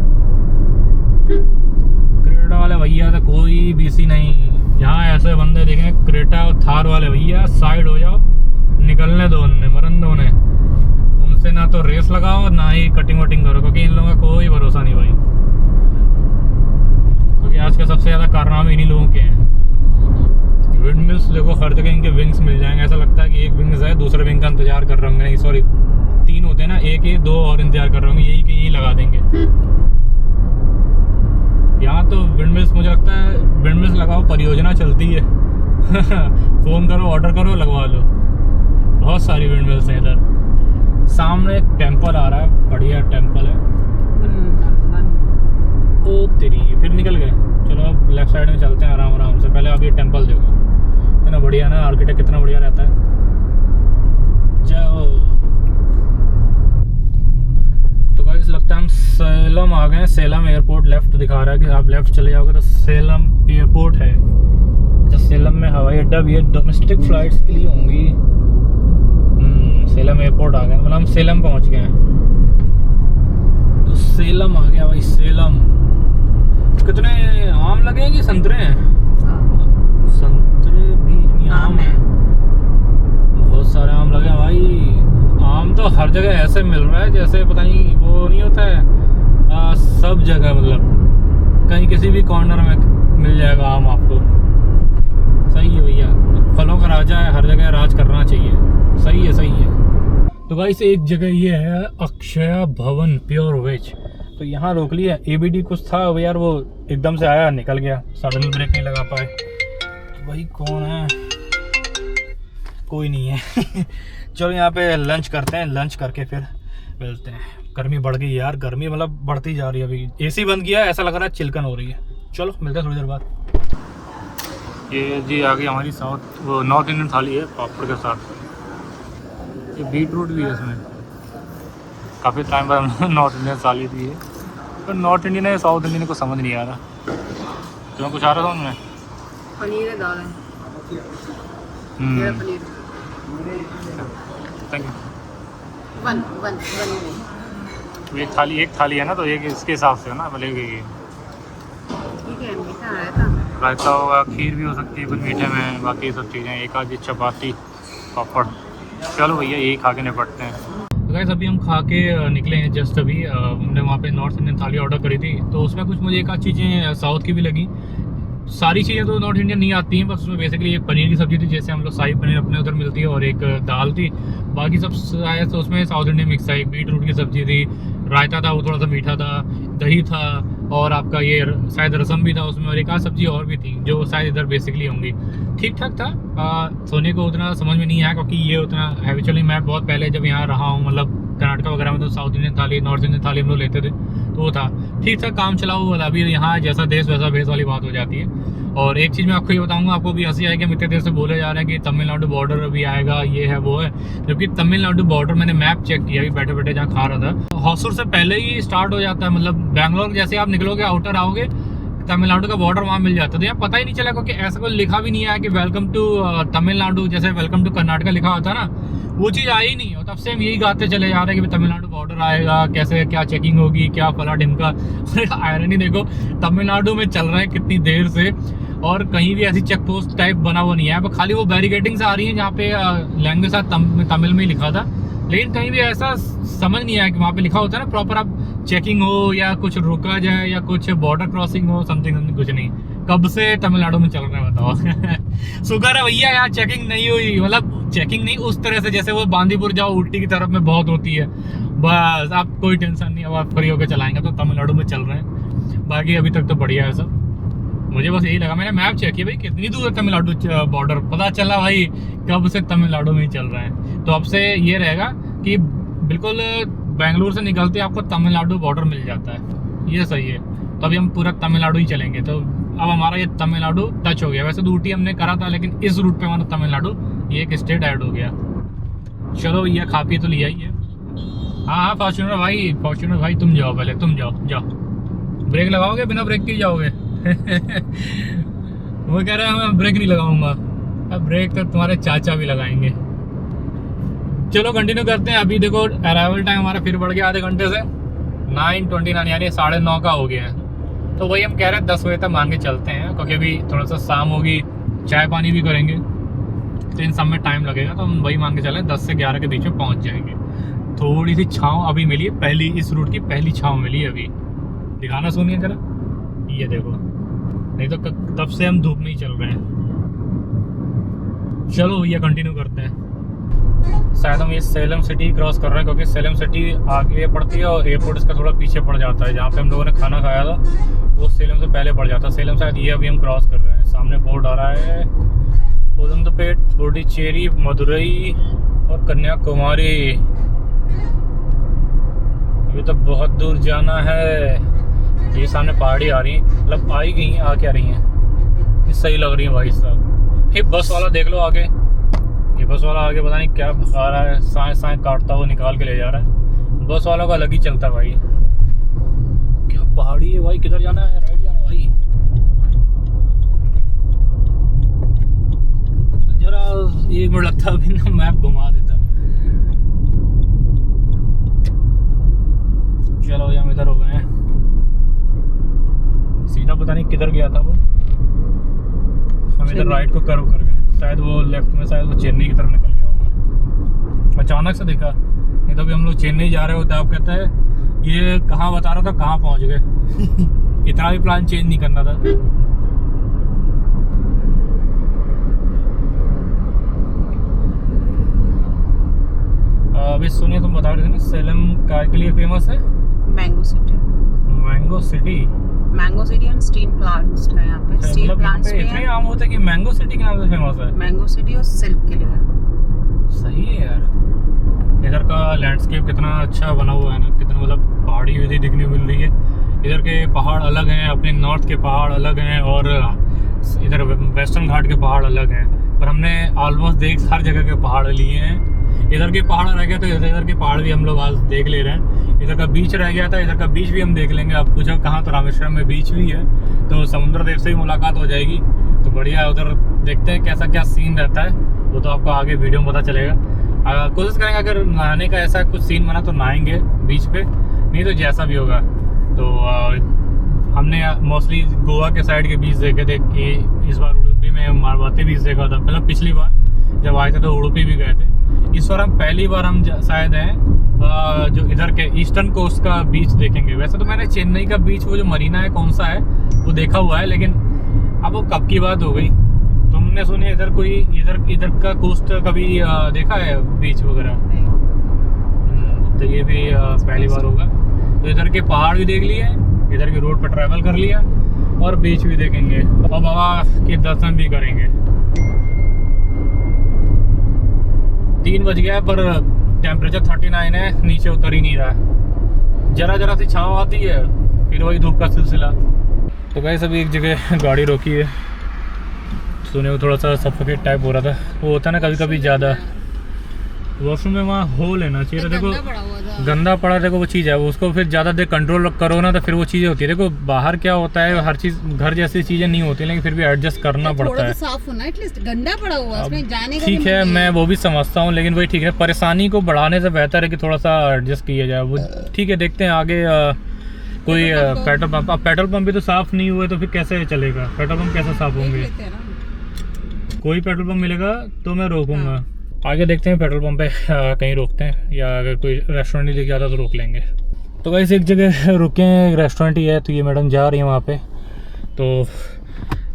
क्रेटा वाले भैया तो कोई बीसी नहीं, यहाँ ऐसे बंदे देखें, क्रेटा और थार वाले भैया साइड हो जाओ, निकलने दो उन्हें, मरन दो उन्हें। उनसे ना तो रेस लगाओ, ना ही कटिंग वटिंग करो, क्योंकि इन लोगों का कोई भरोसा नहीं भाई। क्योंकि आज के सबसे ज़्यादा कारनामे इन्हीं लोगों के हैं। विंड मिल्स देखो, हर जगह इनके विंग्स मिल जाएंगे। ऐसा लगता है कि एक विंग्स है, दूसरे विंग का इंतजार कर रहे होंगे, नहीं सॉरी 3 होते हैं ना, एक 2 और इंतजार कर रहे होंगे, यही के यही लगा देंगे। यहाँ तो विंड मिल्स, मुझे लगता है विंड मिल्स लगाओ, परियोजना चलती है। फ़ोन करो, ऑर्डर करो, लगवा लो। बहुत सारी विंड मिल्स हैं इधर। सामने एक टेम्पल आ रहा है, बढ़िया टेम्पल है। ओ तेरी, फिर निकल गए। चलो अब लेफ्ट साइड में चलते हैं आराम आराम से। पहले आप ये टेम्पल देखो, है ना, बढ़िया ना, आर्किटेक्ट कितना बढ़िया रहता है। जाओ। तो गाइस लगता है हम सेलम आ गए हैं। सेलम एयरपोर्ट लेफ्ट दिखा रहा है कि आप लेफ्ट चले जाओगे तो सेलम एयरपोर्ट है। तो सेलम में हवाई अड्डा भी है, डोमेस्टिक फ्लाइट्स के लिए होंगी। सेलम एयरपोर्ट आ गए, मतलब हम सेलम पहुंच गए हैं। तो सेलम आ गया भाई, सेलम। कितने आम लगे हैं कि संतरे हैं? संतरे भी नहीं, आम है। बहुत सारे आम लगे हैं भाई। आम तो हर जगह ऐसे मिल रहा है जैसे पता नहीं वो नहीं होता है, सब जगह, मतलब कहीं किसी भी कॉर्नर में मिल जाएगा आम आपको। सही है भैया, फलों का राजा है, हर जगह राज करना चाहिए। सही है, सही है। तो गाइस एक जगह ये है अक्षया भवन प्योर वेज, तो यहाँ रोक लिया। ABD कुछ था यार, वो एकदम से आया निकल गया, सडन ब्रेक नहीं लगा पाए। तो भाई कौन है, कोई नहीं है। चलो यहाँ पे लंच करते हैं, लंच करके फिर मिलते हैं। गर्मी बढ़ गई यार, गर्मी मतलब बढ़ती जा रही है। अभी AC बंद किया है, ऐसा लग रहा है चिलकन हो रही है। चलो मिलते हैं थोड़ी देर बाद। ये जी आ गई हमारी वो नॉर्थ इंडियन थाली है पापड़ के साथ। ये बीट रूट भी है इसमें, काफ़ी टाइम बाद हमने नॉर्थ इंडियन थाली दी है, पर नॉर्थ इंडियन है साउथ इंडियन को समझ नहीं आ रहा। तुम्हें कुछ आ रहा था उनमें? पनीर है, दाल है, पनीर। Thank you. वन एक थाली है ना, तो एक इसके हिसाब से है ना बोलेगी। ठीक है, मीठा आया था, रायता होगा, खीर भी हो सकती है कुछ मीठे में, बाकी सब चीज़ें, एक आधी चपाती, पापड़। चलो भैया यही खा के निपटते हैं। तो गाइस अभी हम खा के निकले हैं जस्ट अभी। हमने वहाँ पे नॉर्थ इंडियन थाली ऑर्डर करी थी, तो उसमें कुछ मुझे एक आध चीज़ें साउथ की भी लगी। सारी चीज़ें तो नॉर्थ इंडियन नहीं आती हैं, बस उसमें बेसिकली एक पनीर की सब्ज़ी थी, जैसे हम लोग शाही पनीर अपने उधर मिलती है, और एक दाल थी। बाकी सब शायद तो उसमें साउथ इंडियन मिक्स था। एक बीट रूट की सब्ज़ी थी, रायता था, वो थोड़ा सा मीठा था, दही था, और आपका ये शायद रसम भी था उसमें, और एक आध सब्ज़ी और भी थी जो शायद इधर बेसिकली होंगी। ठीक ठाक था। सोने को उतना समझ में नहीं आया, क्योंकि ये उतना हैबिचुअली मैं बहुत पहले जब यहाँ रहा हूँ, मतलब कर्नाटका वगैरह में, तो साउथ इंडियन थाली, नॉर्थ इंडियन थाली हम लोग लेते थे, तो वो था ठीक था, काम चलाओ वाला। अभी यहाँ जैसा देश वैसा भेस वाली बात हो जाती है। और एक चीज़ मैं आपको ये बताऊंगा, आपको भी हंसी आएगी, हम इतने देर से बोले जा रहे हैं कि तमिलनाडु बॉर्डर अभी आएगा, ये है वो है, जबकि तमिलनाडु बॉर्डर मैंने मैप चेक किया अभी बैठे बैठे जहाँ खा रहा था, हॉसुर से पहले ही स्टार्ट हो जाता है। मतलब बैंगलोर जैसे आप निकलोगे, आउटर आओगे, तमिलनाडु का बॉर्डर वहाँ मिल जाता है। तो यहाँ पता ही नहीं चला, क्योंकि ऐसा कोई लिखा भी नहीं है कि वेलकम टू तमिलनाडु, जैसे वेलकम टू कर्नाटका लिखा होता है ना, वो चीज़ आई नहीं। और तब से हम यही गाते चले जा रहे हैं कि तमिलनाडु बॉर्डर आएगा, कैसे क्या चेकिंग होगी, क्या फला ढिमका। आयरनी देखो, तमिलनाडु में चल रहे हैं कितनी देर से, और कहीं भी ऐसी चेक पोस्ट टाइप बना हुआ नहीं है। अब खाली वो बैरिकेडिंग्स आ रही हैं जहाँ पे लैंग्वेज तमिल में ही लिखा था, लेकिन कहीं भी ऐसा समझ नहीं आया कि वहाँ पे लिखा होता है ना प्रॉपर, आप चेकिंग हो या कुछ रुका जाए या कुछ बॉर्डर क्रॉसिंग हो, समथिंग कुछ नहीं। कब से तमिलनाडु में चल रहे हैं बताओ। शुक्र है भैया यहाँ चेकिंग नहीं हुई, मतलब चेकिंग नहीं उस तरह से जैसे वो बांदीपुर जाओ उल्टी की तरफ में बहुत होती है। बस आप कोई टेंशन नहीं, अब आप फ्री होकर चलाएंगे तो तमिलनाडु में चल रहे हैं। बाकी अभी तक तो बढ़िया है सब। मुझे बस यही लगा, मैंने मैप चेक किया भाई कितनी दूर है तमिलनाडु बॉर्डर, पता चला भाई कब से तमिलनाडु में ही चल रहे हैं। तो अब से ये रहेगा कि बिल्कुल बेंगलुरु से निकलते आपको तमिलनाडु बॉर्डर मिल जाता है, ये सही है। तो अभी हम पूरा तमिलनाडु ही चलेंगे। तो अब हमारा ये तमिलनाडु टच हो गया। वैसे तो ऊटी हमने करा था, लेकिन इस रूट पे हमारा तमिलनाडु ये एक स्टेट ऐड हो गया। चलो ये खा पी तो लिया ही है। हाँ फॉर्च्यूनर भाई तुम जाओ, पहले तुम जाओ। ब्रेक लगाओगे? बिना ब्रेक के जाओगे? वो कह रहा है मैं ब्रेक नहीं लगाऊंगा। अब ब्रेक तो तुम्हारे चाचा भी लगाएंगे। चलो कंटिन्यू करते हैं। अभी देखो अराइवल टाइम हमारा फिर बढ़ गया आधे घंटे से, 9:29 यानी 9:30 का हो गया है। तो वही हम कह रहे हैं 10 बजे तक मान के चलते हैं, क्योंकि अभी थोड़ा सा शाम होगी, चाय पानी भी करेंगे, तो इन सब में टाइम लगेगा। तो हम वही मान के चले 10 से 11 के बीच में पहुंच जाएंगे। थोड़ी सी छाँव अभी मिली है, पहली इस रूट की पहली छाँव मिली है अभी। दिखाना सुनिए जरा, ये देखो, नहीं तो तब से हम धूप में ही चल रहे हैं। चलो ये कंटिन्यू करते हैं। शायद हम ये सेलम सिटी क्रॉस कर रहे हैं, क्योंकि सेलम सिटी आगे पड़ती है और एयरपोर्ट इसका थोड़ा पीछे पड़ जाता है। जहाँ पे हम लोगों ने खाना खाया था वो सेलम से पहले पड़ जाता है। सेलम शायद ये अभी हम क्रॉस कर रहे हैं। सामने बोर्ड आ रहा है उदंतपेट, पुडुचेरी, मदुरई और कन्याकुमारी। अभी तो बहुत दूर जाना है। ये सामने पहाड़ी आ रही है, मतलब आई गई हैं, आ क्या रही हैं, ये सही लग रही है भाई साहब। ये बस वाला देख लो आगे, ये बस वाला आगे पता नहीं क्या भगा रहा है, साए काटता हुआ निकाल के ले जा रहा है। बस वालों का अलग ही चलता है भाई। क्या पहाड़ी है भाई, किधर जाना है? राइट जाना भाई। जरा 1 मिनट लगता अभी ना मैप घुमा देता। चलो हम इधर हो गए हैं। सीधा पता नहीं किधर गया था वो, हम इधर राइट को कर्व कर गए। शायद वो लेफ्ट में, शायद वो चेन्नई की तरफ निकल गया होगा। अचानक से देखा, नहीं तो अभी हम लोग चेन्नई जा रहे होते। आप कहते हैं ये कहाँ बता रहा था, कहाँ पहुँच गए। इतना भी प्लान चेंज नहीं करना था। अभी सुनिए, तुम बता रहे थे ना सेलम काय के लिए फेमस है? Mango city and steel plants है यहाँ पे। स्टील प्लांट्स पे इतने आम होते हैं कि मैंगो सिटी के नाम से फेमस है। मैंगो सिटी और सिल्क के लिए। सही है यार। इधर का लैंडस्केप कितना अच्छा बना हुआ है ना, कितना मतलब पहाड़ी विधि दिखने मिल रही है। इधर के पहाड़ अलग हैं, अपने नॉर्थ के पहाड़ अलग हैं, और इधर वेस्टर्न घाट के पहाड़ अलग हैं। पर हमने ऑलमोस्ट हर जगह के पहाड़ लिए हैं। इधर के पहाड़ रह गए तो इधर के पहाड़ भी हम लोग आज देख ले रहे हैं। इधर का बीच रह गया था, इधर का बीच भी हम देख लेंगे। आप पूछो कहाँ, तो रामेश्वरम में बीच भी है, तो समुद्र देव से ही मुलाकात हो जाएगी। तो बढ़िया है, उधर देखते हैं कैसा क्या सीन रहता है, वो तो आपको आगे वीडियो में पता चलेगा। कोशिश करेंगे अगर नहाने का ऐसा कुछ सीन बना तो नहाएंगे बीच पे, नहीं तो जैसा भी होगा। तो हमने मोस्टली गोवा के साइड के बीच देखे थे कि इस बार उडुपी में मारवाती बीच देखा था। मतलब पिछली बार जब आए थे तो उडुपी भी गए थे। इस बार हम पहली बार हम शायद हैं जो इधर के ईस्टर्न कोस्ट का बीच देखेंगे। वैसे तो मैंने चेन्नई का बीच, वो जो मरीना है कौन सा है वो देखा हुआ है, लेकिन अब वो कब की बात हो गई। तुमने सुने इधर कोई इधर का कोस्ट कभी देखा है बीच वगैरह? तो ये भी पहली बार होगा। तो इधर के पहाड़ भी देख लिए, इधर के रोड पर ट्रैवल कर लिया और बीच भी देखेंगे और बाबा के दर्शन भी करेंगे। 3 बज गया पर टेम्परेचर 39 है, नीचे उतर ही नहीं रहा। जरा सी छाँव आती है, फिर वही धूप का सिलसिला। तो गाइस अभी एक जगह गाड़ी रोकी है, सुने वो थोड़ा सा सफोकेट टाइप हो रहा था। वो होता है ना कभी कभी ज़्यादा, वॉशरूम में वहाँ हो लेना चाहिए। देखो गंदा पड़ा, देखो वो चीज़ है, उसको फिर ज़्यादा देर कंट्रोल करो ना तो फिर वो चीज़ें होती है। देखो बाहर क्या होता है, हर चीज़ घर जैसी चीज़ें नहीं होती, लेकिन फिर भी एडजस्ट करना पड़ता है। साफ होना, एटलीस्ट गंदा पड़ा हुआ है, उसमें जाने का ठीक है, मैं वो भी समझता हूँ, लेकिन वही ठीक है। परेशानी को बढ़ाने से बेहतर है कि थोड़ा सा एडजस्ट किया जाए। वो ठीक है, देखते हैं आगे कोई पेट्रोल पंप। अब पेट्रोल पंप भी तो साफ़ नहीं हुए तो फिर कैसे चलेगा? पेट्रोल पंप कैसे साफ़ होंगे? कोई पेट्रोल पंप मिलेगा तो मैं रोकूंगा। आगे देखते हैं पेट्रोल पंप पे कहीं रोकते हैं, या अगर कोई रेस्टोरेंट ही दिख जाता तो रोक लेंगे। तो गाइस एक जगह रुके हैं, रेस्टोरेंट ही है, तो ये मैडम जा रही है वहाँ पे। तो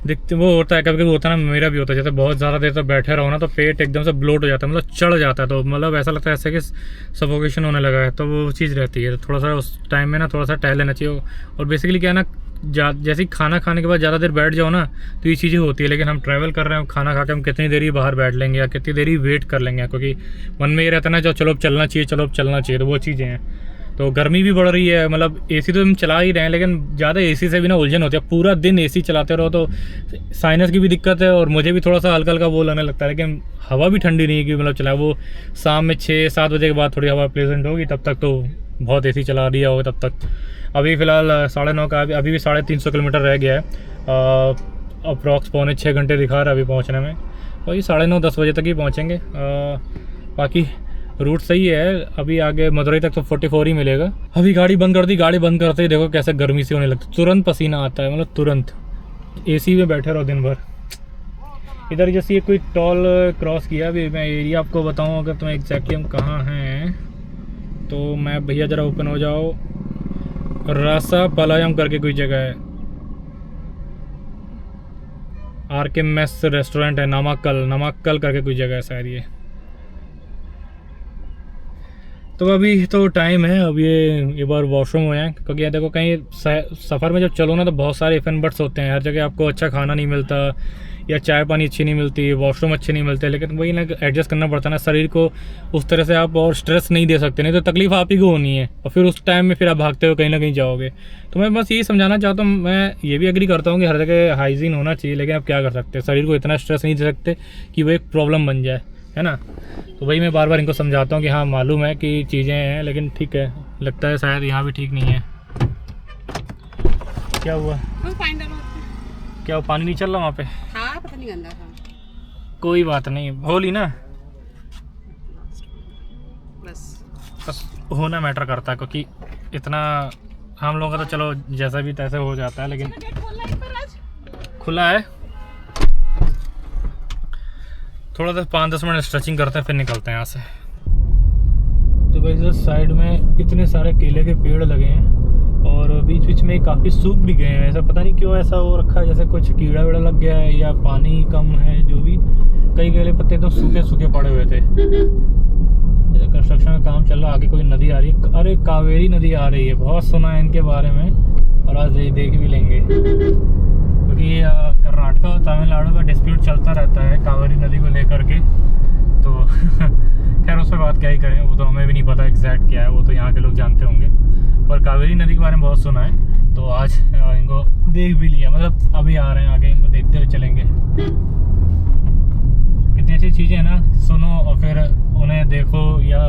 देखते, वो होता है कभी कभी होता है ना, मेरा भी होता है, जैसे बहुत ज़्यादा देर तक बैठे रहो ना तो पेट एकदम से ब्लोट हो जाता है, मतलब चढ़ जाता है। तो मतलब ऐसा लगता है ऐसे कि सफोकेशन होने लगा है, तो वो चीज़ रहती है। तो थोड़ा सा उस टाइम में ना थोड़ा सा टहल लेना चाहिए। और बेसिकली क्या है ना, जैसे खाना खाने के बाद ज़्यादा देर बैठ जाओ ना तो ये चीज़ें होती है। लेकिन हम ट्रैवल कर रहे हैं, खाना खा के हम कितनी देर ही बाहर बैठ लेंगे या कितनी देर ही वेट कर लेंगे, क्योंकि मन में ये रहता है ना जो चलो अब चलना चाहिए, चलो अब चलना चाहिए। तो वो चीज़ें हैं। तो गर्मी भी बढ़ रही है, मतलब एसी तो हम चला ही रहे हैं, लेकिन ज़्यादा एसी से भी ना उलझन होती है। पूरा दिन एसी चलाते रहो तो साइनस की भी दिक्कत है, और मुझे भी थोड़ा सा हल्का हल्का वो लगने लगता है। लेकिन हवा भी ठंडी नहीं है कि मतलब चला, वो शाम में 6-7 बजे के बाद थोड़ी हवा प्लेजेंट होगी, तब तक तो बहुत एसी चला दिया होगा तब तक। अभी फ़िलहाल 9:30 का, अभी भी 350 किलोमीटर रह गया है। अप्रॉक्स 5.25 घंटे दिखा रहा है अभी पहुंचने में। वही 9:30-10 बजे तक ही पहुंचेंगे। बाकी रूट सही है। अभी आगे मदुरई तक तो 44 ही मिलेगा। अभी गाड़ी बंद कर दी, गाड़ी बंद करते ही देखो कैसे गर्मी सी होने लगती, तुरंत पसीना आता है, मतलब तुरंत। एसी में बैठे रहो दिन भर। इधर जैसे ये कोई टॉल क्रॉस किया, अभी मैं एरिया आपको बताऊँ अगर तुम्हें एग्जैक्टली हम कहाँ हैं तो मैं, भैया ज़रा ओपन हो जाओ। रासा पलायम करके कोई जगह है, आरके मेस रेस्टोरेंट है, नमक्कल करके कोई जगह है शायद ये। तो अभी तो टाइम है, अब ये बार वॉशरूम हो जाए, क्योंकि देखो कहीं सफ़र में जब चलो ना तो बहुत सारे इफेक्ट्स होते हैं। हर जगह आपको अच्छा खाना नहीं मिलता, या चाय पानी अच्छी नहीं मिलती, वॉशरूम अच्छे नहीं मिलते। लेकिन वही ना, एडजस्ट करना पड़ता है ना शरीर को उस तरह से। आप और स्ट्रेस नहीं दे सकते, नहीं तो तकलीफ आप ही को होनी है, और फिर उस टाइम में फिर आप भागते हुए कहीं ना कहीं जाओगे। तो मैं बस यही समझाना चाहता हूँ। मैं ये भी एग्री करता हूँ कि हर जगह हाइजीन होना चाहिए, लेकिन आप क्या कर सकते हैं, शरीर को इतना स्ट्रेस नहीं दे सकते कि वो एक प्रॉब्लम बन जाए, है ना। तो वही मैं बार बार इनको समझाता हूँ कि हाँ मालूम है कि चीज़ें हैं, लेकिन ठीक है, लगता है शायद यहाँ भी ठीक नहीं है। क्या हुआ? क्या वो पानी नहीं चल रहा वहाँ पे? हाँ, पता नहीं गंदा था। कोई बात नहीं, होली ना, बस होना मैटर करता है, क्योंकि इतना हम लोगों का तो चलो जैसा भी तैसे हो जाता है, लेकिन खुला है। थोड़ा सा 5-10 मिनट स्ट्रेचिंग करते हैं, फिर निकलते हैं यहाँ से। तो भाई इस साइड में इतने सारे केले के पेड़ लगे हैं, और बीच बीच में काफ़ी सूख भी गए हैं। ऐसा पता नहीं क्यों ऐसा हो रखा है, जैसे कुछ कीड़ा वीड़ा लग गया है या पानी कम है, जो भी। कई केले पत्ते एकदम सूखे सूखे पड़े हुए थे। कंस्ट्रक्शन का काम चल रहा है, आगे कोई नदी आ रही है, अरे कावेरी नदी आ रही है, बहुत सुना है इनके बारे में, और आज देख भी लेंगे। क्योंकि कर्नाटक और तमिलनाडु का डिस्प्यूट चलता रहता है कावेरी नदी को लेकर के। तो खैर उस पर बात क्या ही करें, वो तो हमें भी नहीं पता एग्जैक्ट क्या है, वो तो यहाँ के लोग जानते होंगे। पर कावेरी नदी के बारे में बहुत सुना है, तो आज इनको देख भी लिया, मतलब अभी आ रहे हैं आगे, इनको देखते हुए चलेंगे। कितनी अच्छी चीज़ें हैं ना, सुनो और फिर उन्हें देखो, या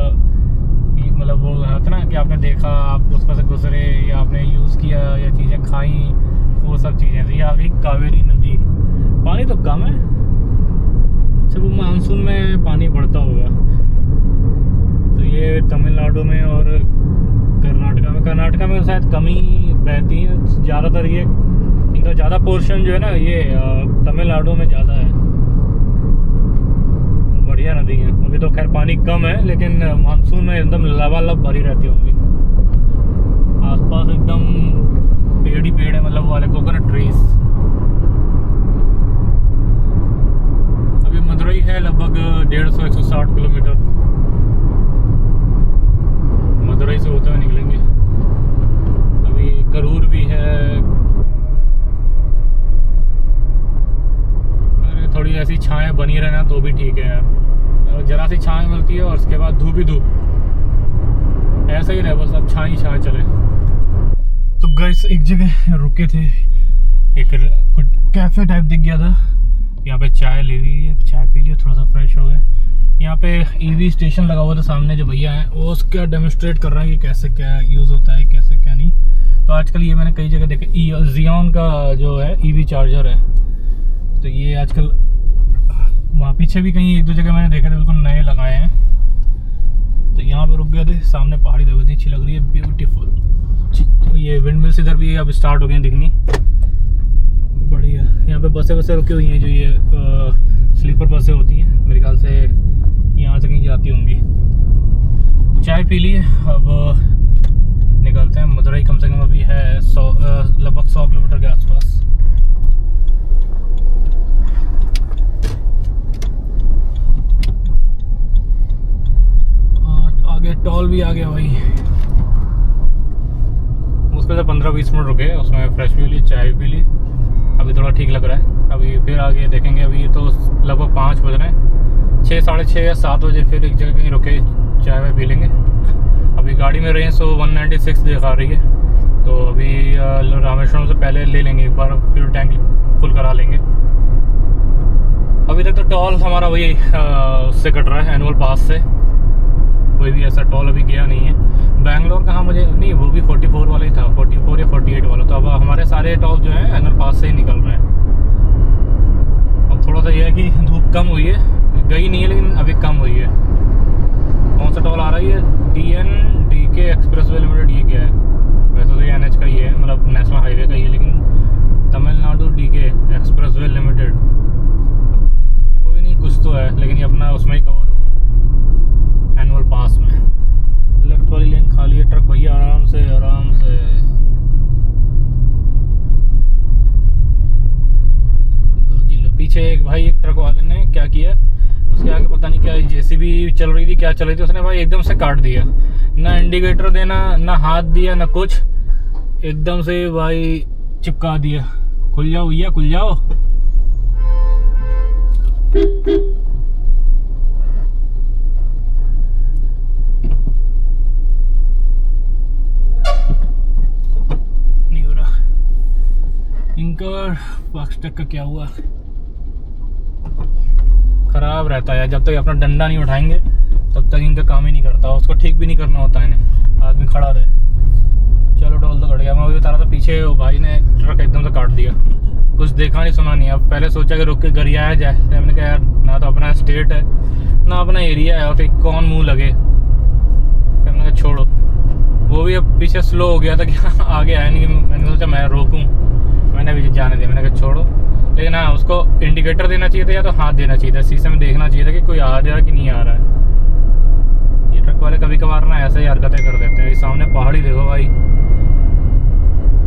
मतलब वो होता ना कि आपने देखा, आप उस पर से गुजरे या आपने यूज़ किया या चीज़ें खाई, वो सब चीज़ें। तो ये आ गई कावेरी नदी। पानी तो कम है, अच्छा वो मानसून में पानी बढ़ता होगा। तो ये तमिलनाडु में और कर्नाटका में शायद कम ही बहती है ज़्यादातर। ये इनका ज़्यादा पोर्शन जो है ना ये तमिलनाडु में ज़्यादा है। बढ़िया नदी है। अभी तो खैर पानी कम है, लेकिन मानसून में एकदम लबालब भरी रहती होंगी। आसपास एकदम पेड़ ही पेड़ है, मतलब वाले कोकोनट ट्रीज। अभी मदुरई है लगभग 150-160 किलोमीटर। मदुरई से होते हुए निकलेंगे। अभी करूर भी है। अरे थोड़ी ऐसी छाएं बनी रहना तो भी ठीक है यार। जरा सी छाएं मिलती है और उसके बाद धूप ही धूप, ऐसा ही रहे बस। अब छाई चले। तो गाइस एक जगह रुके थे, एक कैफे टाइप दिख गया था। यहाँ पे चाय ले ली, चाय पी लिया, थोड़ा सा फ्रेश हो गए। यहाँ पे ईवी स्टेशन लगा हुआ था सामने, जो भैया हैं वो उसका डेमोन्स्ट्रेट कर रहे हैं कि कैसे क्या यूज़ होता है, कैसे क्या नहीं। तो आजकल ये मैंने कई जगह देखे, जियोन का जो है ईवी चार्जर है। तो ये आजकल वहाँ पीछे भी कहीं एक दो जगह मैंने देखे थे, बिल्कुल नए लगाए हैं। तो यहाँ पे रुक गए थे। सामने पहाड़ी देखो इतनी अच्छी लग रही है, ब्यूटीफुल। तो ये विंड मिल्स इधर भी अब स्टार्ट हो गई हैं दिखनी, बढ़िया। यहाँ पे बसें रुकी हुई हैं, जो ये स्लीपर बसें होती हैं, मेरे ख्याल से यहाँ से कहीं जाती होंगी। चाय पी ली, अब निकलते हैं। मदुरई कम से कम अभी है लगभग 100 किलोमीटर के आसपास। आगे टॉल भी आ गया भाई। मुश्किल से 15-20 मिनट रुके, उसमें फ्रेश भी ली, चाय भी ली। अभी थोड़ा ठीक लग रहा है। अभी फिर आगे देखेंगे। अभी तो लगभग 5 बज रहे हैं, 6, साढ़े 6 या 7 बजे फिर एक जगह कहीं रुके, चाय वाय पी लेंगे। अभी गाड़ी में रहे 196 दिखा रही है, तो अभी रामेश्वरम से पहले ले लेंगे एक बार, फ्यूल टैंक फुल करा लेंगे। अभी तक तो टॉल हमारा वही उससे कट रहा है, एनुअल पास से। कोई भी ऐसा टॉल अभी गया नहीं है। बैंगलोर कहाँ मुझे नहीं, वो भी 44 वाला ही था, 44 या 48 वाला। तो अब हमारे सारे टॉल जो है एनुअल पास से ही निकल रहे हैं। अब थोड़ा सा ये है कि धूप कम हुई है, गई नहीं है लेकिन अभी कम हुई है। कौन सा टॉल आ रहा है? ये DNDK एक्सप्रेसवे लिमिटेड। ये क्या है? वैसे तो ये NH का ही है, मतलब नेशनल हाईवे का ही है, लेकिन तमिलनाडु DK एक्सप्रेसवे लिमिटेड। कोई नहीं, कुछ तो है, लेकिन ये अपना उसमें ही कवर होगा एनुअल पास में। लेफ्ट वाली लेन खाली है, ट्रक भैया आराम से पीछे एक भाई, एक ट्रक वाले ने क्या किया, उसके आगे पता नहीं क्या JCB चल रही थी, क्या चल रही थी, उसने भाई एकदम से काट दिया। ना इंडिकेटर देना, ना हाथ दिया, ना कुछ, एकदम से भाई चिपका दिया। खुल जाओ भैया, खुल जाओ। नहीं हो रहा इनका। फास्टैग का क्या हुआ? खराब रहता है, जब तक अपना डंडा नहीं उठाएंगे तब तक इनका काम ही नहीं करता। उसको ठीक भी नहीं करना होता है इन्हें, आदमी खड़ा रहे। चलो टोल तो कट गया। मैं वही बता रहा था, पीछे वो भाई ने ट्रक एकदम से काट दिया, कुछ देखा नहीं सुना नहीं। अब पहले सोचा कि रुक के गरियाया जाए, तो हमने कहा यार ना तो अपना स्टेट है ना अपना एरिया है, और फिर कौन मुँह लगे। फिर हमने कहा छोड़ो। वो भी अब पीछे स्लो हो गया था कि आगे आया नहीं। मैंने सोचा मैं रोकूँ, मैंने भी जाने दिया। मैंने कहा छोड़ो। लेकिन हाँ, उसको इंडिकेटर देना चाहिए था या तो हाथ देना चाहिए था, शीशे में देखना चाहिए था कि कोई आ रहा है कि नहीं आ रहा है। ये ट्रक वाले कभी कभार ना ऐसे ही हरकतें कर देते हैं। सामने पहाड़ी देखो भाई,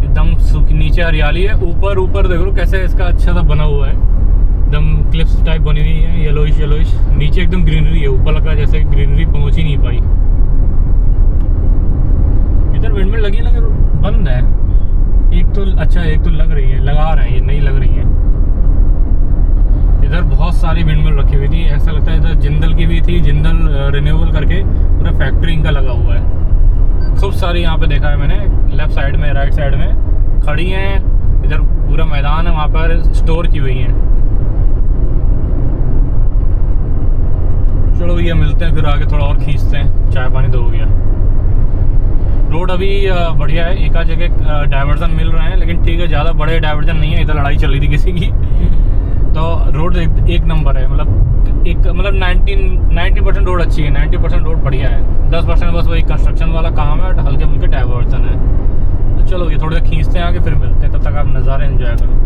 एकदम नीचे हरियाली है, ऊपर देखो कैसे इसका अच्छा सा बना हुआ है, एकदम क्लिप्स टाइप बनी हुई है, येलोइश। नीचे एकदम ग्रीनरी है, ऊपर लगा जैसे ग्रीनरी पहुंच ही नहीं पाई। इधर विंडमिल लगी बंद है। एक तो अच्छा, एक तो लग रही है, लगा रहे हैं, ये नहीं लग रही है। इधर बहुत सारी विंडमिल रखी हुई थी, ऐसा लगता है इधर जिंदल की भी थी, जिंदल रिन्यूएबल करके पूरा फैक्ट्री इनका लगा हुआ है। खूब सारी यहाँ पे देखा है मैंने, लेफ्ट साइड में, राइट साइड में खड़ी हैं। इधर पूरा मैदान है, वहाँ पर स्टोर की हुई हैं। चलो भैया मिलते हैं फिर आगे, थोड़ा और खींचते हैं, चाय पानी तो हो गया। रोड अभी बढ़िया है, एक आध जगह डाइवर्जन मिल रहे हैं, लेकिन ठीक है, ज़्यादा बड़े डाइवर्जन नहीं है। इधर लड़ाई चल रही थी किसी की तो रोड एक नंबर है, मतलब 90% रोड अच्छी है, 90% रोड बढ़िया है, 10% बस वही कंस्ट्रक्शन वाला काम है, हल्के फुल्के डाइवर्जन है। तो चलो ये थोड़ी देर खींचते हैं आगे, फिर मिलते हैं, तब तक आप नज़ारे एंजॉय करो।